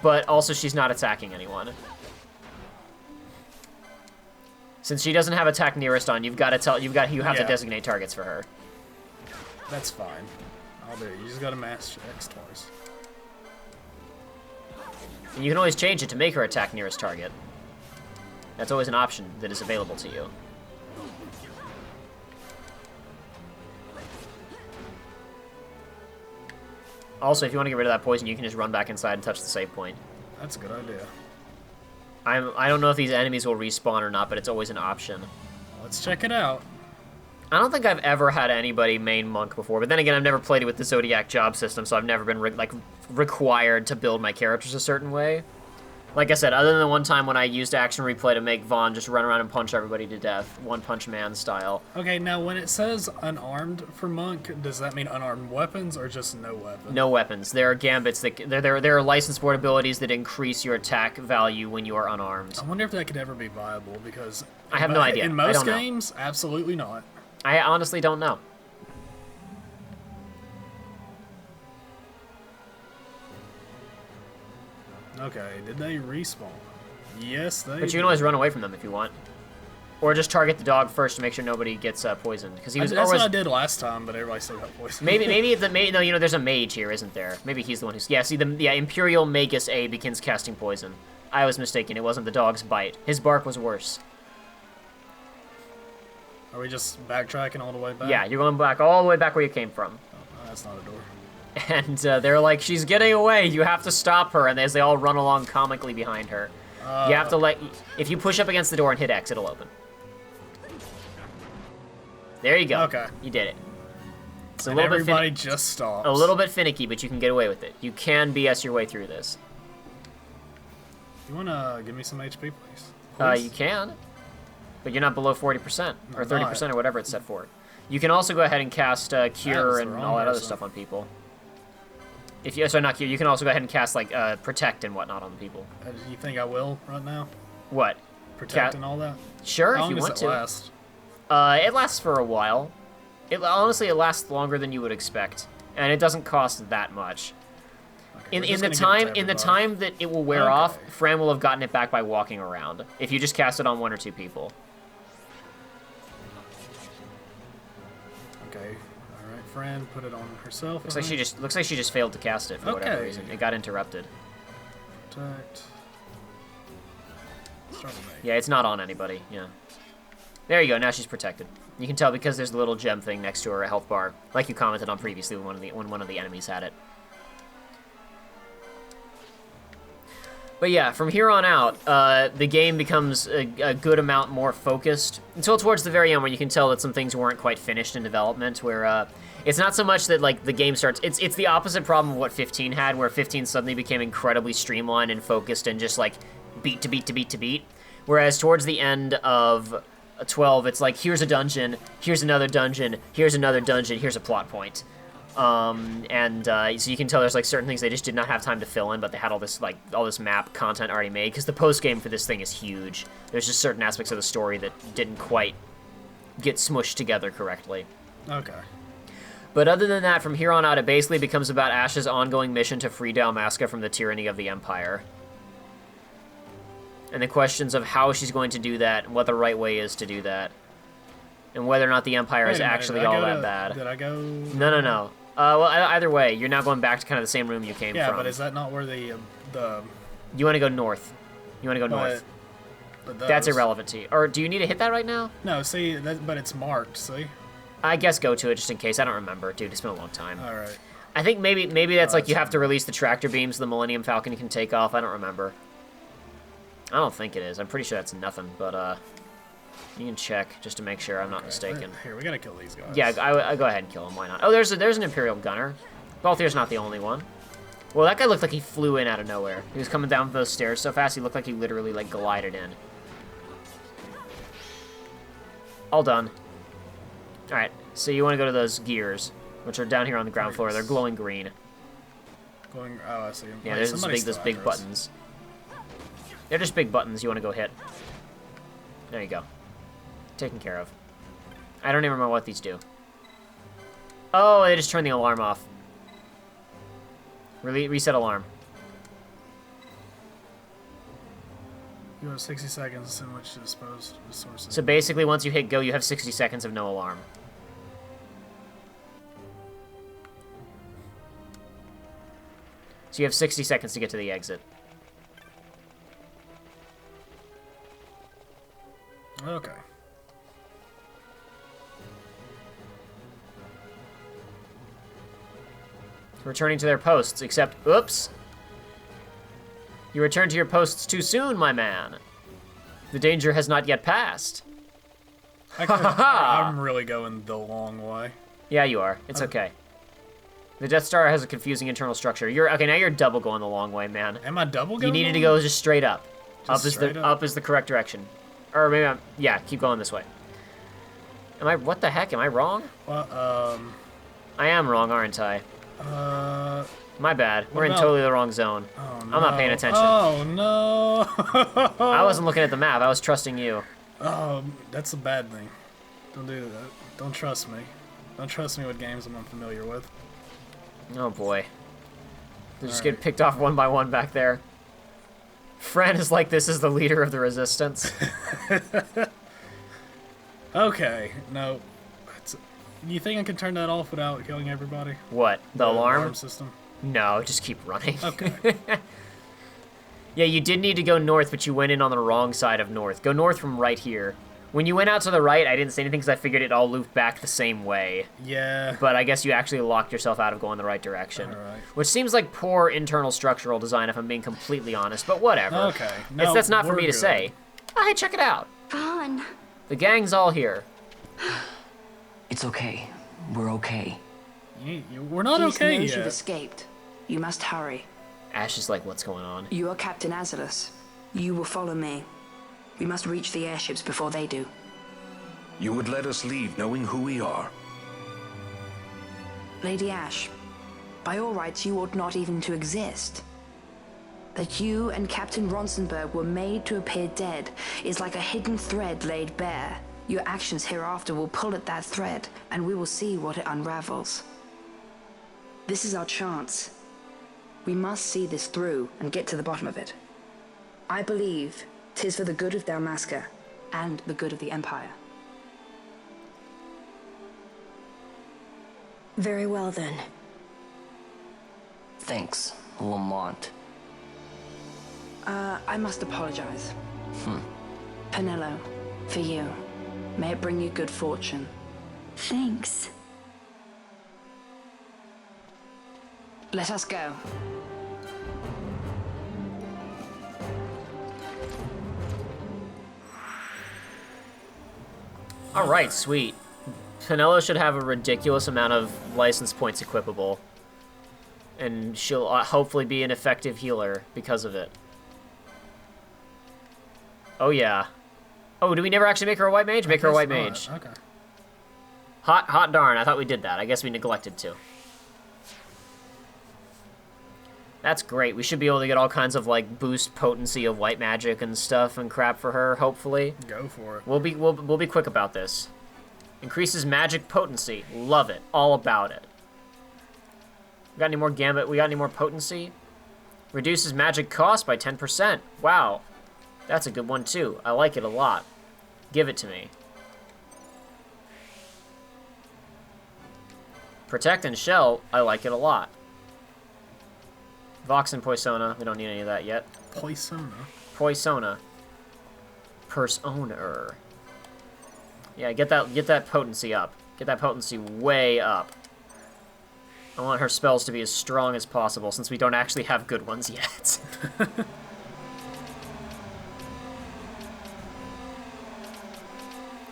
But also she's not attacking anyone. Since she doesn't have attack nearest on, you have to designate targets for her. That's fine. I'll do it. You just gotta mash X twice. And you can always change it to make her attack nearest target. That's always an option that is available to you. Also, if you want to get rid of that poison, you can just run back inside and touch the save point. That's a good idea. I don't know if these enemies will respawn or not, but it's always an option. Let's check it out. I don't think I've ever had anybody main monk before, but then again, I've never played it with the Zodiac job system, so I've never been required to build my characters a certain way. Like I said, other than the one time when I used action replay to make Vaughn just run around and punch everybody to death, One Punch Man style. Okay, now when it says unarmed for monk, does that mean unarmed weapons or just no weapons? No weapons. There are gambits that there are licensed board abilities that increase your attack value when you are unarmed. I wonder if that could ever be viable because I have no idea. In most games, absolutely not. I honestly don't know. Okay, did they respawn? Yes, they But you can always run away from them if you want. Or just target the dog first to make sure nobody gets poisoned. Because he was. That's what I did last time, but everybody still got poisoned. Maybe no, you know, there's a mage here, isn't there? Maybe he's the one who's. Yeah, see, Imperial Magus A begins casting poison. I was mistaken. It wasn't the dog's bite. His bark was worse. Are we just backtracking all the way back? Yeah, you're going back all the way back where you came from. Oh, that's not a door. And they're like, she's getting away. You have to stop her. And as they all run along comically behind her, you have to if you push up against the door and hit X, it'll open. There you go. Okay. You did it. It's a and little everybody bit just stops. A little bit finicky, but you can get away with it. You can BS your way through this. You want to give me some HP, please? You can. But you're not below 40% or 30% or whatever it's set for. You can also go ahead and cast Cure and all that other stuff on people. If you, sorry, not Cure. You can also go ahead and cast like Protect and whatnot on people. You think I will right now? What? Protect and all that? Sure, How if you long want does to. it last? It lasts for a while. Honestly, it lasts longer than you would expect, and it doesn't cost that much. Okay, in the time that it will wear off, Fran will have gotten it back by walking around. If you just cast it on one or two people. Okay. All right, friend, put it on herself. Looks like she just failed to cast it for whatever reason. It got interrupted. Protect. Start with me. Yeah, it's not on anybody. Yeah. There you go. Now she's protected. You can tell because there's a little gem thing next to her, a health bar, like you commented on previously when one of the enemies had it. But yeah, from here on out, the game becomes a good amount more focused until towards the very end, where you can tell that some things weren't quite finished in development. Where it's not so much that like the game starts. It's the opposite problem of what 15 had, where 15 suddenly became incredibly streamlined and focused and just like beat to beat to beat to beat. Whereas towards the end of 12, it's like here's a dungeon, here's another dungeon, here's another dungeon, here's a plot point. So you can tell there's like certain things they just did not have time to fill in, but they had all this map content already made, because the post game for this thing is huge. There's just certain aspects of the story that didn't quite get smushed together correctly. Okay. But other than that, from here on out, it basically becomes about Ashe's ongoing mission to free Dalmasca from the tyranny of the Empire. And the questions of how she's going to do that, and what the right way is to do that, and whether or not the Empire is actually all that bad. Did I go? No. Well, either way, you're now going back to kind of the same room you came from. Yeah, but is that not where the You want to go north. You want to go north. But that's irrelevant to you. Or do you need to hit that right now? No, see, but it's marked, see? I guess go to it just in case. I don't remember. Dude, it's been a long time. All right. I think maybe that's like you have to release the tractor beam so the Millennium Falcon can take off. I don't remember. I don't think it is. I'm pretty sure that's nothing, but you can check just to make sure I'm not mistaken. Here, we gotta kill these guys. Yeah, I go ahead and kill him. Why not? Oh, there's an Imperial gunner. Balthier's not the only one. Well, that guy looked like he flew in out of nowhere. He was coming down those stairs so fast, he looked like he literally like glided in. All done. All right, so you want to go to those gears, which are down here on the ground floor. They're glowing green. Oh, I see. Yeah, there's those big buttons. They're just big buttons you want to go hit. There you go. Taken care of. I don't even remember what these do. Oh, they just turn the alarm off. Reset alarm. You have 60 seconds in which to dispose of resources. So basically, once you hit go, you have 60 seconds of no alarm. So you have 60 seconds to get to the exit. Okay. Returning to their posts, except, oops. You returned to your posts too soon, my man. The danger has not yet passed. I'm really going the long way. Yeah, you are. It's okay. The Death Star has a confusing internal structure. Now you're double going the long way, man. Am I double going? You needed to go just straight up. Up up is the correct direction. Or maybe yeah, keep going this way. What the heck? Am I wrong? Well, I am wrong, aren't I? My bad. We're in totally the wrong zone. Oh, I'm not paying attention. Oh, no. I wasn't looking at the map. I was trusting you. Oh, that's a bad thing. Don't do that. Don't trust me. Don't trust me with games I'm unfamiliar with. Oh, boy. They just get picked off one by one back there. Fran is like, this is the leader of the resistance. Okay, no. You think I can turn that off without killing everybody? What? The alarm system? No, just keep running. Okay. Yeah, you did need to go north, but you went in on the wrong side of north. Go north from right here. When you went out to the right, I didn't say anything because I figured it all looped back the same way. Yeah. But I guess you actually locked yourself out of going the right direction. All right. Which seems like poor internal structural design, if I'm being completely honest, but whatever. Okay. No, that's not for me to good. say. Oh, hey, check it out. Vaughn. The gang's all here. It's okay. We're okay. We're not Geese okay knows yet. you've escaped. You must hurry. Ashe is like, what's going on? You are Captain Azulus. You will follow me. We must reach the airships before they do. You would let us leave knowing who we are. Lady Ashe, by all rights, you ought not even to exist. That you and Captain Ronsenberg were made to appear dead is like a hidden thread laid bare. Your actions hereafter will pull at that thread, and we will see what it unravels. This is our chance. We must see this through and get to the bottom of it. I believe 'tis for the good of Dalmasca and the good of the Empire. Very well, then. Thanks, Lamont. I must apologize. Penelo, for you. May it bring you good fortune. Thanks. Let us go. All right, sweet. Penelo should have a ridiculous amount of license points equipable. And she'll hopefully be an effective healer because of it. Oh, yeah. Oh, do we never actually make her a white mage? Make her a white mage. Okay. Hot darn, I thought we did that. I guess we neglected to. That's great. We should be able to get all kinds of, like, boost potency of white magic and stuff and crap for her, hopefully. Go for it. We'll be quick about this. Increases magic potency. Love it. All about it. We got any more gambit? We got any more potency? Reduces magic cost by 10%. Wow. That's a good one, too. I like it a lot. Give it to me. Protect and Shell. I like it a lot. Vox and Poisona. We don't need any of that yet. Poisona? Poisona. Persona. Yeah, get that potency up. Get that potency way up. I want her spells to be as strong as possible, since we don't actually have good ones yet.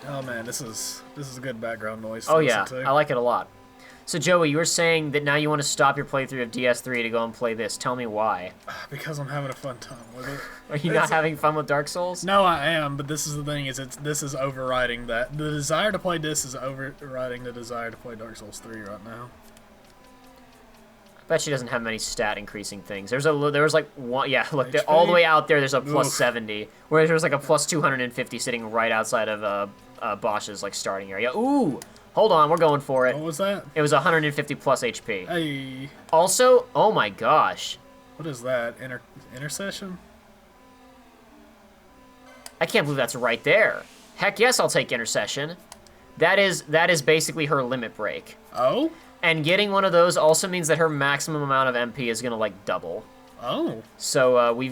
Oh man, this is a good background noise. Oh yeah, I like it a lot. So Joey, you were saying that now you want to stop your playthrough of DS3 to go and play this. Tell me why. Because I'm having a fun time with it. Are you not having fun with Dark Souls? No, I am, but this is the thing: this is overriding that. The desire to play this is overriding the desire to play Dark Souls 3 right now. I bet she doesn't have many stat increasing things. There was like one, yeah. Look, all the way out there, there's a plus 70, whereas there's like a plus 250 sitting right outside of Bosch's like starting area. Ooh. Hold on, we're going for it. What was that? It was 150 plus HP. Hey. Also, oh my gosh. What is that? Intercession? I can't believe that's right there. Heck yes, I'll take Intercession. That is basically her limit break. Oh? And getting one of those also means that her maximum amount of MP is gonna like double. Oh. So we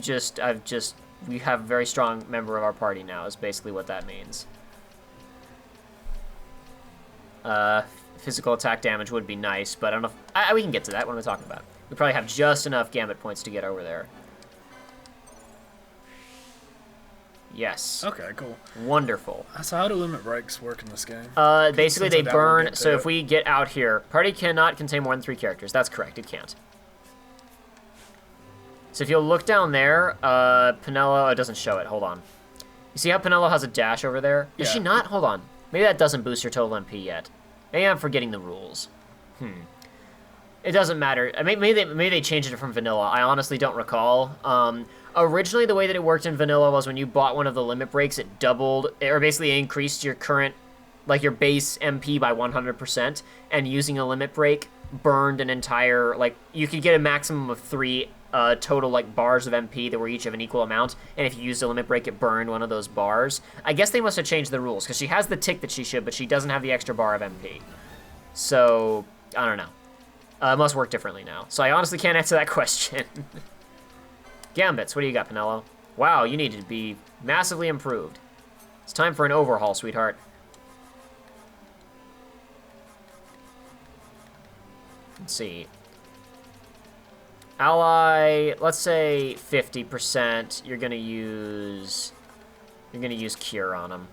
have a very strong member of our party now is basically what that means. Physical attack damage would be nice, but I don't know if... we can get to that. What am I talking about? We probably have just enough gambit points to get over there. Yes. Okay, cool. Wonderful. So how do limit breaks work in this game? Basically they burn... So if we get out here... Party cannot contain more than 3 characters. That's correct. It can't. So if you'll look down there, Penelo... It doesn't show it. Hold on. You see how Penelo has a dash over there? Does she not? Hold on. Maybe that doesn't boost your total MP yet. Maybe I'm forgetting the rules. It doesn't matter. Maybe they changed it from vanilla. I honestly don't recall. Originally, the way that it worked in vanilla was when you bought one of the limit breaks, it doubled, or basically increased your current, like your base MP by 100%, and using a limit break burned an entire, like, you could get a maximum of 3 total like bars of MP that were each of an equal amount, and if you used a limit break, it burned one of those bars. I guess they must have changed the rules, because she has the tick that she should, but she doesn't have the extra bar of MP. So, I don't know. It must work differently now. So I honestly can't answer that question. Gambits, what do you got, Penelo? Wow, you need to be massively improved. It's time for an overhaul, sweetheart. Let's see. Ally, let's say 50%. You're gonna use Cure on him.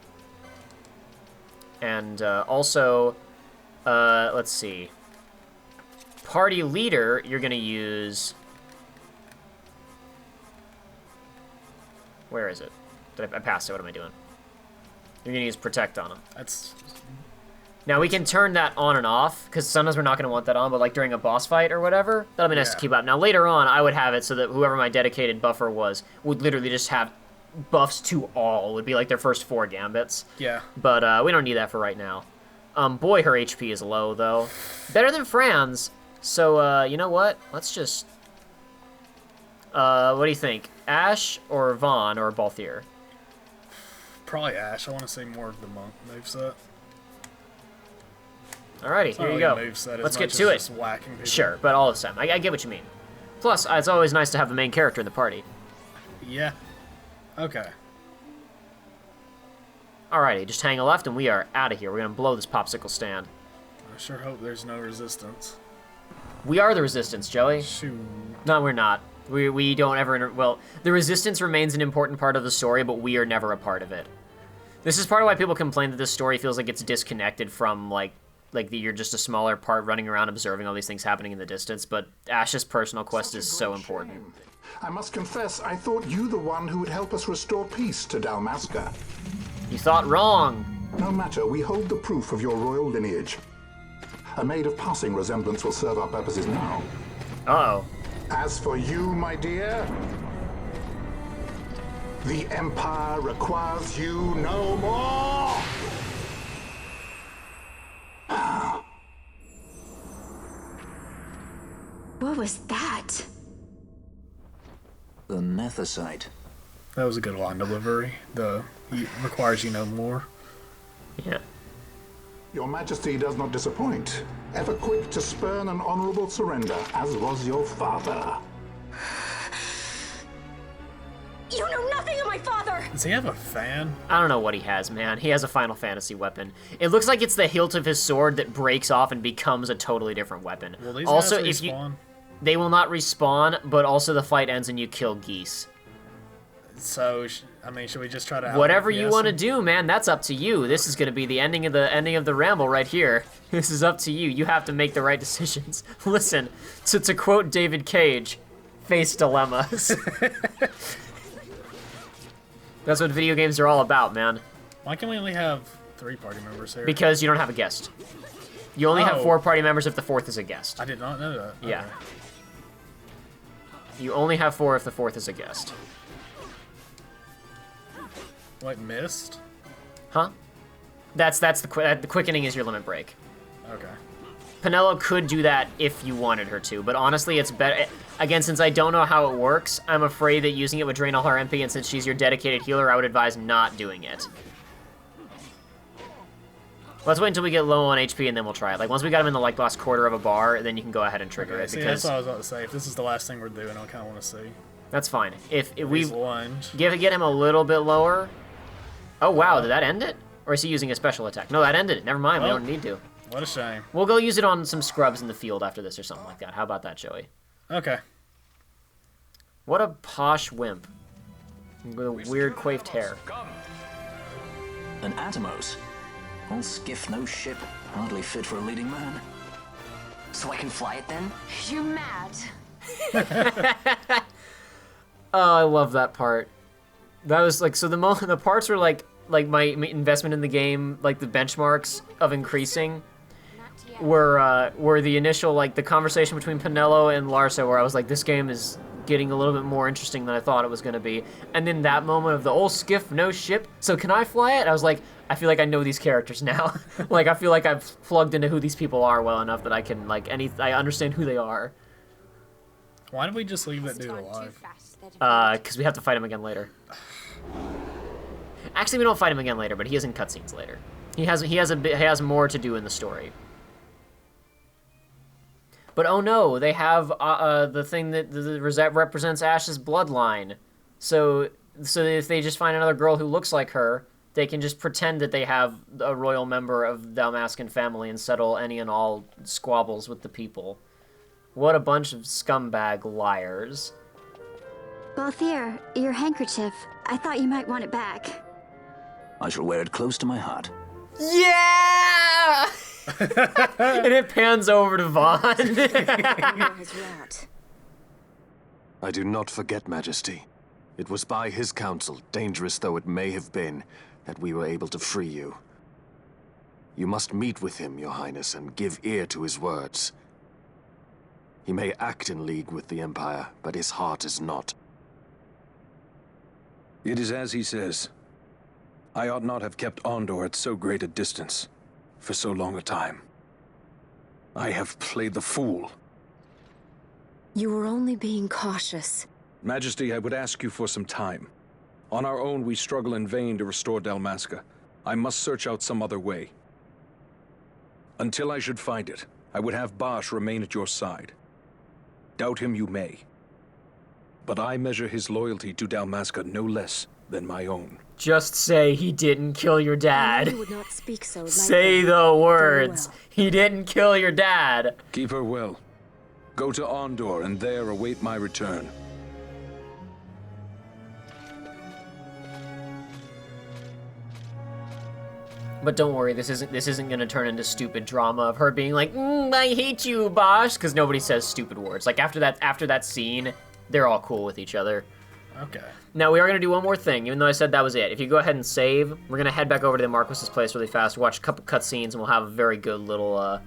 And also, let's see. Party leader, you're gonna use. Where is it? I passed it. What am I doing? You're gonna use protect on him. That's. Now we can turn that on and off, because sometimes we're not going to want that on, but like during a boss fight or whatever, that'll be nice to keep up. Now later on, I would have it so that whoever my dedicated buffer was would literally just have buffs to all. It would be like their first 4 gambits. Yeah. But we don't need that for right now. Boy, her HP is low, though. Better than Fran's, so you know what? Let's just... what do you think? Ashe or Vaughn or Balthier? Probably Ashe. I want to see more of the monk moveset. Alrighty, It's not here you really go. a moveset as Let's get much to as it. just whacking people. Sure, but all the time. I get what you mean. Plus, it's always nice to have the main character in the party. Yeah. Okay. Alrighty, just hang a left and we are out of here. We're gonna blow this popsicle stand. I sure hope there's no resistance. We are the Resistance, Joey. Shoot. No, we're not. We don't ever... well, the Resistance remains an important part of the story, but we are never a part of it. This is part of why people complain that this story feels like it's disconnected from, like you're just a smaller part running around observing all these things happening in the distance, but Ashe's personal quest is so important. I must confess, I thought you the one who would help us restore peace to Dalmasca. You thought wrong. No matter, we hold the proof of your royal lineage. A maid of passing resemblance will serve our purposes now. Uh-oh. As for you, my dear, the Empire requires you no more! What was that? The Nethicite. That was a good line delivery. Requires you no more. Yeah. Your Majesty does not disappoint. Ever quick to spurn an honorable surrender, as was your father. You know nothing of my father! Does he have a fan? I don't know what he has, man. He has a Final Fantasy weapon. It looks like it's the hilt of his sword that breaks off and becomes a totally different weapon. Will these Also, guys if you... respawn? They will not respawn, but also the fight ends and you kill geese. So, should we just try to... Whatever you want to do, man, that's up to you. This is going to be the ending of the ramble right here. This is up to you. You have to make the right decisions. Listen, to quote David Cage, face dilemmas. That's what video games are all about, man. Why can we only have 3 party members here? Because you don't have a guest. You only have 4 party members if the 4th is a guest. I did not know that. Yeah. Okay. You only have 4 if the 4th is a guest. What, missed? Huh? That's the quickening is your limit break. Okay. Penelo could do that if you wanted her to, but honestly, it's better. Again, since I don't know how it works, I'm afraid that using it would drain all her MP, and since she's your dedicated healer, I would advise not doing it. Let's wait until we get low on HP, and then we'll try it. Like, once we got him in the last quarter of a bar, then you can go ahead and trigger it. See, Because that's what I was about to say. If this is the last thing we're doing, I kind of want to see. that's fine. If we lunge. get him a little bit lower. Oh wow, did that end it? Or is he using a special attack? No, that ended it. Never mind. Well, we don't need to. What a shame. We'll go use it on some scrubs in the field after this or something like that. How about that, Joey? Okay. What a posh wimp. With a weird coiffed hair. An Atomos. All skiff, no ship. Hardly fit for a leading man. So I can fly it then? You mad? Oh, I love that part. That was like, so the parts were like my investment in the game, like the benchmarks of increasing were the initial, like the conversation between Penelo and Larsa, where I was like, this game is getting a little bit more interesting than I thought it was going to be. And then that moment of the old skiff, no ship, so can I fly it? I was like, I feel like I know these characters now. Like, I feel like I've plugged into who these people are well enough that I can, like, I understand who they are. Why did we just leave that dude alive? Because we have to fight him again later. Actually, we don't fight him again later, but he is in cutscenes later. He has more to do in the story. But oh no, they have the thing that represents Ashe's bloodline. So if they just find another girl who looks like her, they can just pretend that they have a royal member of the Dalmascan family and settle any and all squabbles with the people. What a bunch of scumbag liars. Balthier, your handkerchief. I thought you might want it back. I shall wear it close to my heart. Yeah! And it pans over to Vaughn. I do not forget, Majesty. It was by his counsel, dangerous though it may have been, that we were able to free you. You must meet with him, Your Highness, and give ear to his words. He may act in league with the Empire, but his heart is not. It is as he says. I ought not have kept Ondor at so great a distance for so long a time. I have played the fool. You were only being cautious. Majesty, I would ask you for some time. On our own, we struggle in vain to restore Dalmasca. I must search out some other way. Until I should find it, I would have Bosch remain at your side. Doubt him you may. But I measure his loyalty to Dalmasca no less than my own. Just say he didn't kill your dad. You would not speak so lightly. Say the words. Well. He didn't kill your dad. Keep her well. Go to Ondor and there await my return. But don't worry, this isn't gonna turn into stupid drama of her being like, I hate you, Bosch, because nobody says stupid words. Like after that scene, they're all cool with each other. Okay. Now we are gonna do one more thing, even though I said that was it. If you go ahead and save, we're gonna head back over to the Marquess's place really fast, watch a couple cutscenes, and we'll have a very good little,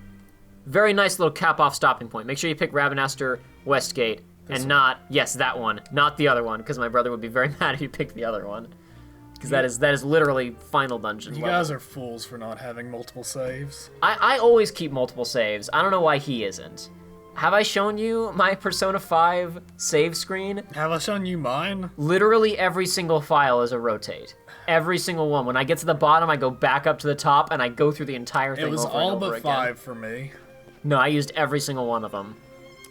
very nice little cap-off stopping point. Make sure you pick Ravenaster Westgate, and not, yes, that one, not the other one, because my brother would be very mad if you picked the other one. Because that is literally final dungeon level. You guys are fools for not having multiple saves. I always keep multiple saves. I don't know why he isn't. Have I shown you my Persona 5 save screen? Have I shown you mine? Literally every single file is a rotate. Every single one. When I get to the bottom, I go back up to the top, and I go through the entire thing over and over again. It was all but 5 for me. No, I used every single one of them.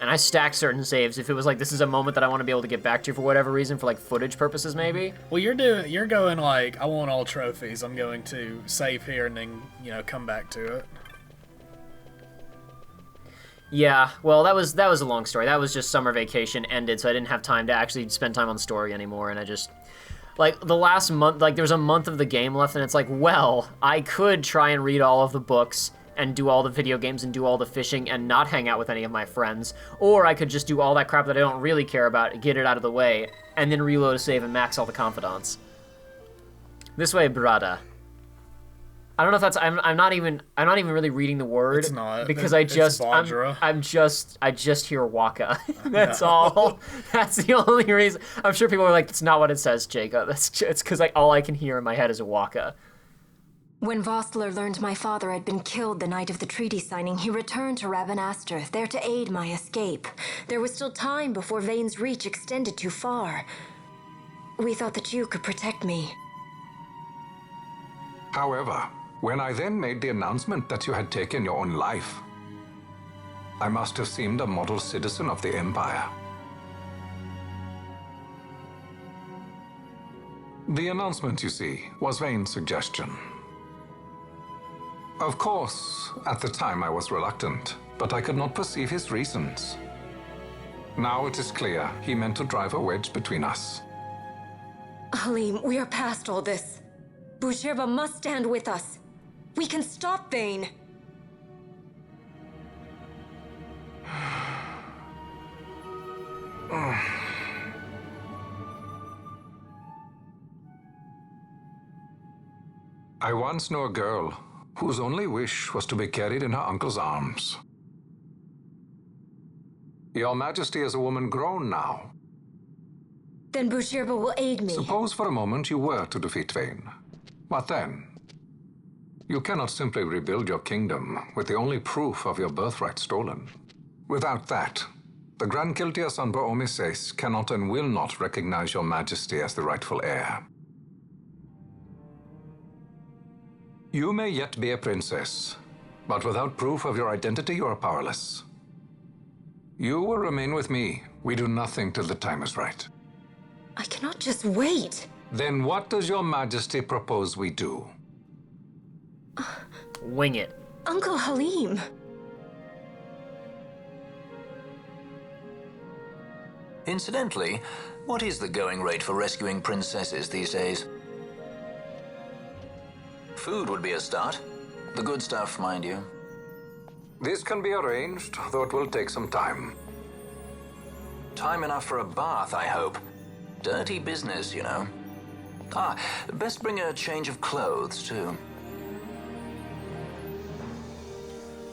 And I stacked certain saves if it was like, this is a moment that I want to be able to get back to for whatever reason, for like footage purposes maybe. Well, you're going like, I want all trophies. I'm going to save here and then, come back to it. Yeah, well, that was a long story. That was just summer vacation ended, so I didn't have time to actually spend time on the story anymore, and I just... Like, the last month, like, there was a month of the game left, and it's like, well, I could try and read all of the books and do all the video games and do all the fishing and not hang out with any of my friends, or I could just do all that crap that I don't really care about, get it out of the way, and then reload a save and max all the confidants. This way, brada. I don't know if that's, I'm not even really reading the word. It's not. Because it's I just hear Waka. That's all. That's the only reason. I'm sure people are like, that's not what it says, Jacob. It's because like all I can hear in my head is a Waka. When Vossler learned my father had been killed the night of the treaty signing, he returned to Ravenaster, there to aid my escape. There was still time before Vane's reach extended too far. We thought that you could protect me. However, when I then made the announcement that you had taken your own life, I must have seemed a model citizen of the Empire. The announcement, you see, was Vane's suggestion. Of course, at the time I was reluctant, but I could not perceive his reasons. Now it is clear he meant to drive a wedge between us. Halim, we are past all this. Bushirba must stand with us. We can stop Vane. I once knew a girl whose only wish was to be carried in her uncle's arms. Your Majesty is a woman grown now. Then Bushirba will aid me. Suppose for a moment you were to defeat Vane. What then? You cannot simply rebuild your kingdom with the only proof of your birthright stolen. Without that, the Grand Kiltias on Boomises cannot and will not recognize your Majesty as the rightful heir. You may yet be a princess, but without proof of your identity, you are powerless. You will remain with me. We do nothing till the time is right. I cannot just wait. Then what does your Majesty propose we do? Wing it. Uncle Halim. Incidentally, what is the going rate for rescuing princesses these days? Food would be a start. The good stuff, mind you. This can be arranged, though it will take some time. Time enough for a bath, I hope. Dirty business, you know. Ah, best bring a change of clothes, too.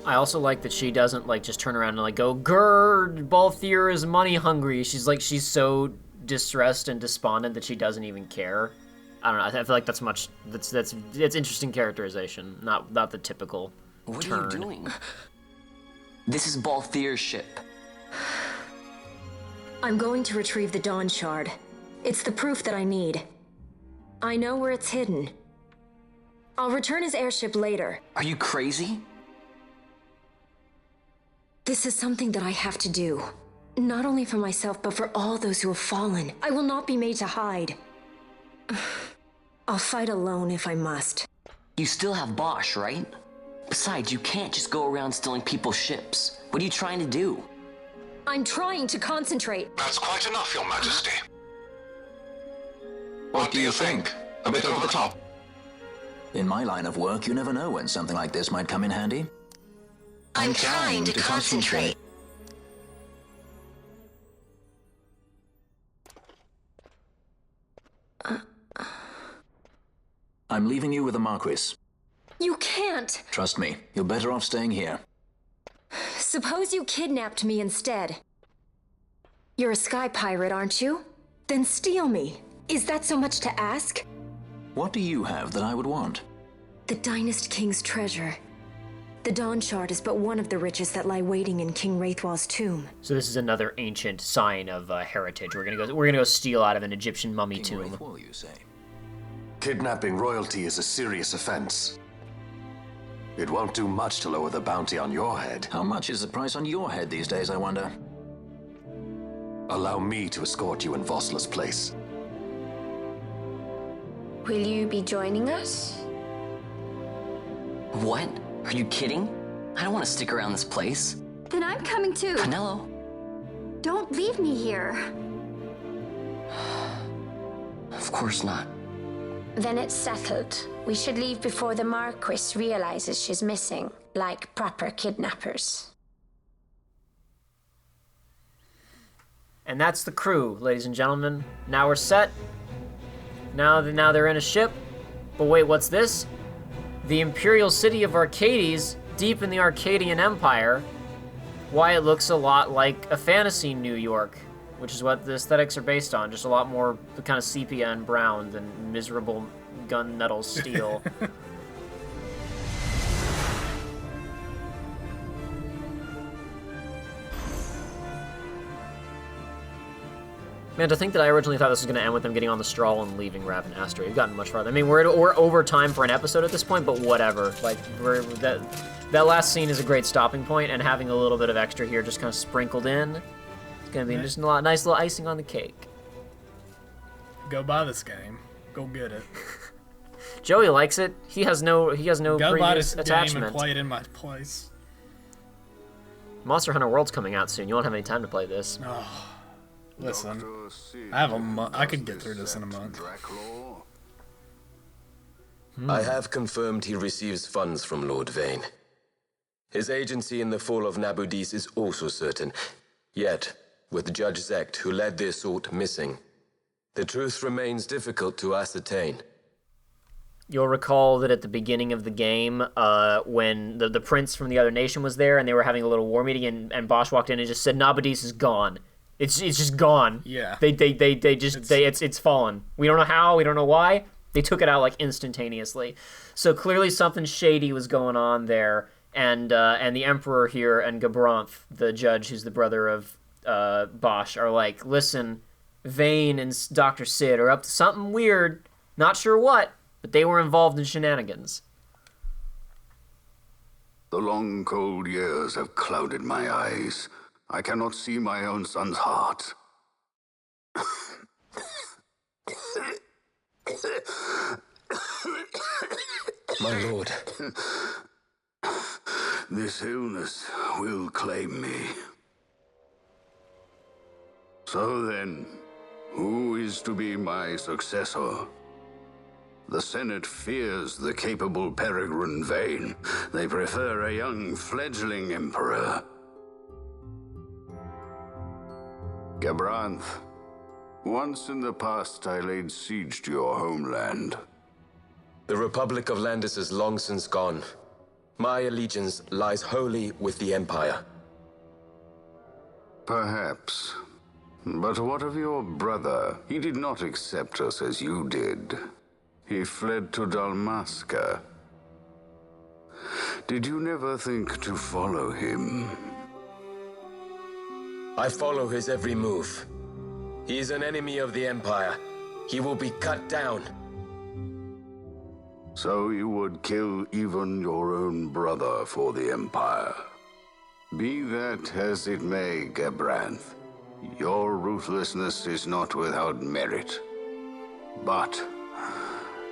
I also like that she doesn't like just turn around and like go, "Grrr, Balthier is money hungry." She's so distressed and despondent that she doesn't even care. I don't know. I feel like that's interesting characterization, not the typical What turn. are you doing? This is Balthier's ship. I'm going to retrieve the Dawn Shard. It's the proof that I need. I know where it's hidden. I'll return his airship later. Are you crazy? This is something that I have to do. Not only for myself, but for all those who have fallen. I will not be made to hide. I'll fight alone if I must. You still have Bosch, right? Besides, you can't just go around stealing people's ships. What are you trying to do? I'm trying to concentrate. That's quite enough, Your Majesty. What do you think? A bit over the top? In my line of work, you never know when something like this might come in handy. I'm trying to concentrate. I'm leaving you with the Marquess. You can't. Trust me, you're better off staying here. Suppose you kidnapped me instead. You're a sky pirate, aren't you? Then steal me. Is that so much to ask? What do you have that I would want? The Dynast King's treasure. The Dawn Shard is but one of the riches that lie waiting in King Wraithwall's tomb. So this is another ancient sign of heritage. We're gonna go steal out of an Egyptian mummy King tomb. Wraithwall, you say? Kidnapping royalty is a serious offense. It won't do much to lower the bounty on your head. How much is the price on your head these days, I wonder? Allow me to escort you in Vossler's place. Will you be joining us? What? Are you kidding? I don't want to stick around this place. Then I'm coming too. Canelo. Don't leave me here. Of course not. Then it's settled. We should leave before the Marquess realizes she's missing, like proper kidnappers. And that's the crew, ladies and gentlemen. Now we're set. Now they're in a ship. But wait, what's this? The Imperial City of Arcades, deep in the Arcadian Empire. Why, it looks a lot like a fantasy New York, which is what the aesthetics are based on. Just a lot more kind of sepia and brown than miserable gunmetal steel. Man, to think that I originally thought this was going to end with them getting on the straw and leaving Ravenastor. We've gotten much farther. I mean, we're over time for an episode at this point, but whatever. Like, that last scene is a great stopping point, and having a little bit of extra here just kind of sprinkled in, it's going to be just a nice little icing on the cake. Go buy this game. Go get it. Joey likes it. He has no Go buy previous this attachment. game and play it in my place. Monster Hunter World's coming out soon. You won't have any time to play this. Oh. Listen, I have a month. I could get through this in a month. I have confirmed he receives funds from Lord Vane. His agency in the fall of Nabudis is also certain. Yet, with Judge Zecht, who led the assault, missing, the truth remains difficult to ascertain. You'll recall that at the beginning of the game, when the prince from the other nation was there and they were having a little war meeting, and Bosch walked in and just said, Nabudis is gone. It's just gone. Yeah. It's fallen. We don't know how, we don't know why. They took it out like instantaneously. So clearly something shady was going on there, and the Emperor here and Gabranth, the judge who's the brother of Bosch, are like, listen, Vane and Dr. Sid are up to something weird, not sure what, but they were involved in shenanigans. The long, cold years have clouded my eyes. I cannot see my own son's heart. My lord. This illness will claim me. So then, who is to be my successor? The Senate fears the capable Peregrine Vane. They prefer a young fledgling emperor. Gabranth, once in the past I laid siege to your homeland. The Republic of Landis is long since gone. My allegiance lies wholly with the Empire. Perhaps. But what of your brother? He did not accept us as you did. He fled to Dalmasca. Did you never think to follow him? I follow his every move. He is an enemy of the Empire. He will be cut down. So you would kill even your own brother for the Empire? Be that as it may, Gabranth, your ruthlessness is not without merit. But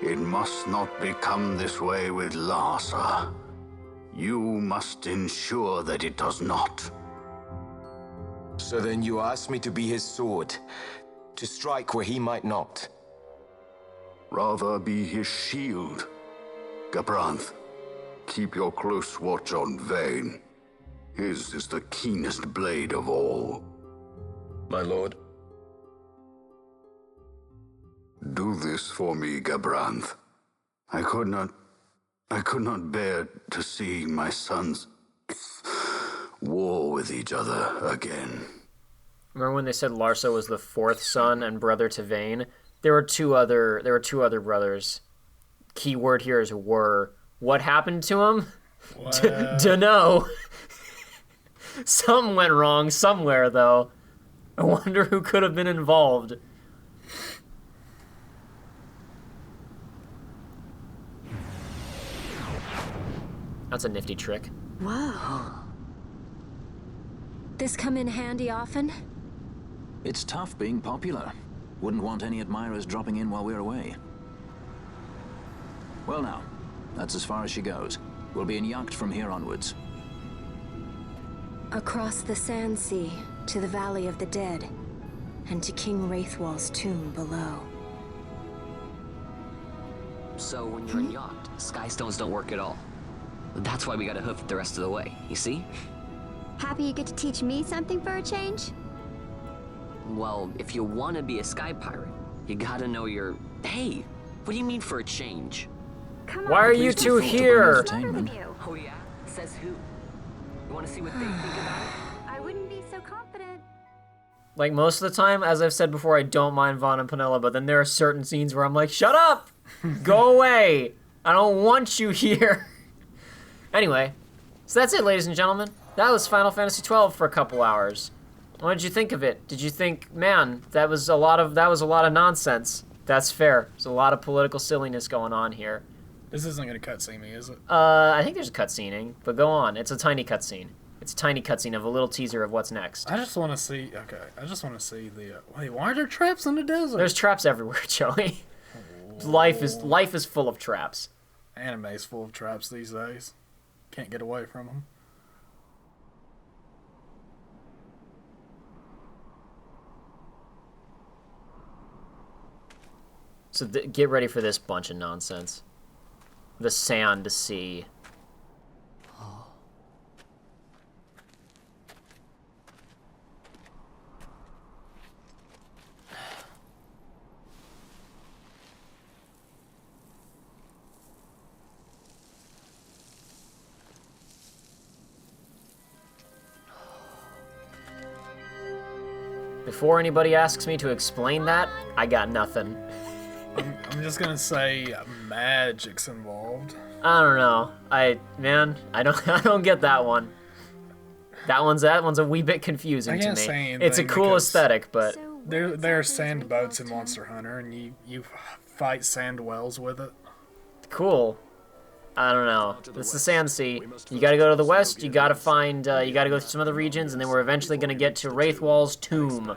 it must not become this way with Larsa. You must ensure that it does not. So then you ask me to be his sword, to strike where he might not. Rather be his shield. Gabranth, keep your close watch on Vayne. His is the keenest blade of all. My lord. Do this for me, Gabranth. I could not bear to see my sons war with each other again. Remember when they said Larsa was the fourth son and brother to Vayne? There were two other brothers. Key word here is were. What happened to him? Dunno. Something went wrong somewhere, though. I wonder who could have been involved. That's a nifty trick. Whoa. This come in handy often? It's tough being popular. Wouldn't want any admirers dropping in while we're away. Well now, that's as far as she goes. We'll be in yacht from here onwards. Across the Sand Sea, to the Valley of the Dead, and to King Wraithwall's tomb below. So when you're in yacht, skystones don't work at all. That's why we gotta hoof it the rest of the way, you see? Happy you get to teach me something for a change? Well, if you want to be a sky pirate, you gotta know your... Hey, what do you mean for a change? Come Why are you two here? Oh yeah? Says who? You want to see what they think about it? I wouldn't be so confident. Like, most of the time, as I've said before, I don't mind Vaughn and Penella, but then there are certain scenes where I'm like, shut up! Go away! I don't want you here! Anyway, so that's it, ladies and gentlemen. That was Final Fantasy XII for a couple hours. What did you think of it? Did you think, man, that was a lot of nonsense? That's fair. There's a lot of political silliness going on here. This isn't gonna cutscene me, is it? I think there's a cutscening, but go on. It's a tiny cutscene. It's a tiny cutscene of a little teaser of what's next. I just want to see. Okay, I just want to see the. Wait, why are there traps in the desert? There's traps everywhere, Joey. Life is full of traps. Anime's full of traps these days. Can't get away from them. So get ready for this bunch of nonsense. The sand sea. Before anybody asks me to explain that, I got nothing. I'm just gonna say magic's involved. I don't know. I don't get that one. That one's a wee bit confusing to me. It's a cool aesthetic, but there are sand boats in Monster Hunter, and you fight sand whales with it. Cool. I don't know. It's the Sand Sea. You gotta go to the west, you gotta find, you gotta go through some other regions, and then we're eventually gonna get to Wraithwall's tomb,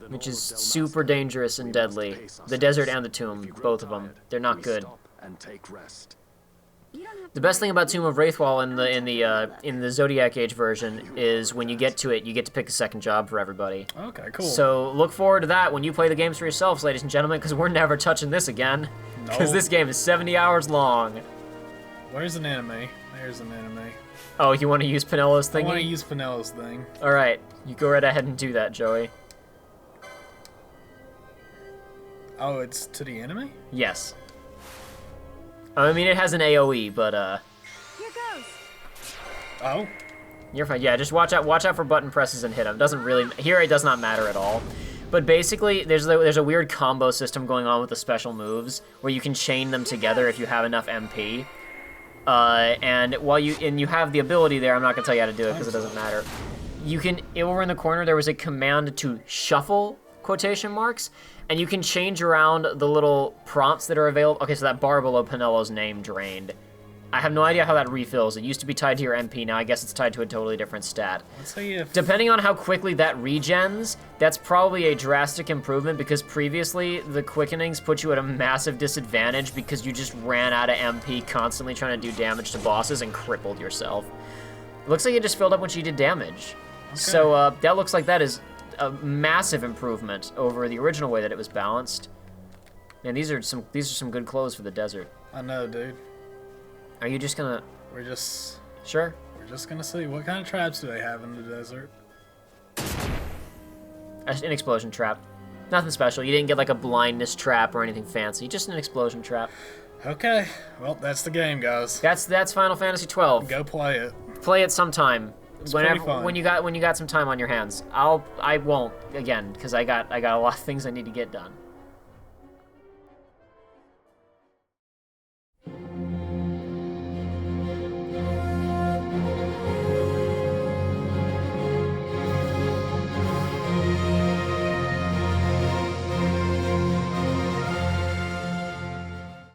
which is super dangerous and deadly. The desert and the tomb, both of them. They're not good. The best thing about Tomb of Wraithwall in the Zodiac Age version is when you get to it, you get to pick a second job for everybody. Okay, cool. So look forward to that when you play the games for yourselves, ladies and gentlemen, because we're never touching this again. Because this game is 70 hours long. Where's an enemy? There's an enemy. Oh, you want to use Penella's thing? I want to use Penella's thing. All right, you go right ahead and do that, Joey. Oh, it's to the enemy? Yes. I mean, it has an AOE, but Here goes. Oh. You're fine. Yeah, just watch out for button presses and hit them. Doesn't really here. It does not matter at all. But basically, there's a weird combo system going on with the special moves where you can chain them together if you have enough MP. And while you have the ability there, I'm not gonna tell you how to do it because it doesn't matter. You can over in the corner there was a command to shuffle quotation marks, and you can change around the little prompts that are available. Okay, so that bar below Penella's name drained. I have no idea how that refills. It used to be tied to your MP. Now I guess it's tied to a totally different stat. Let's see if... Depending on how quickly that regens, that's probably a drastic improvement because previously the quickenings put you at a massive disadvantage because you just ran out of MP constantly trying to do damage to bosses and crippled yourself. It looks like it just filled up when she did damage. Okay. So that looks like that is a massive improvement over the original way that it was balanced. Man, these are some good clothes for the desert. I know, dude. Are you just gonna... We're just... Sure. We're just gonna see. What kind of traps do they have in the desert? An explosion trap. Nothing special. You didn't get like a blindness trap or anything fancy. Just an explosion trap. Okay. Well, that's the game, guys. That's Final Fantasy XII. Go play it. Play it sometime. It's Whenever, pretty fun. when you got some time on your hands. I won't again because I got a lot of things I need to get done.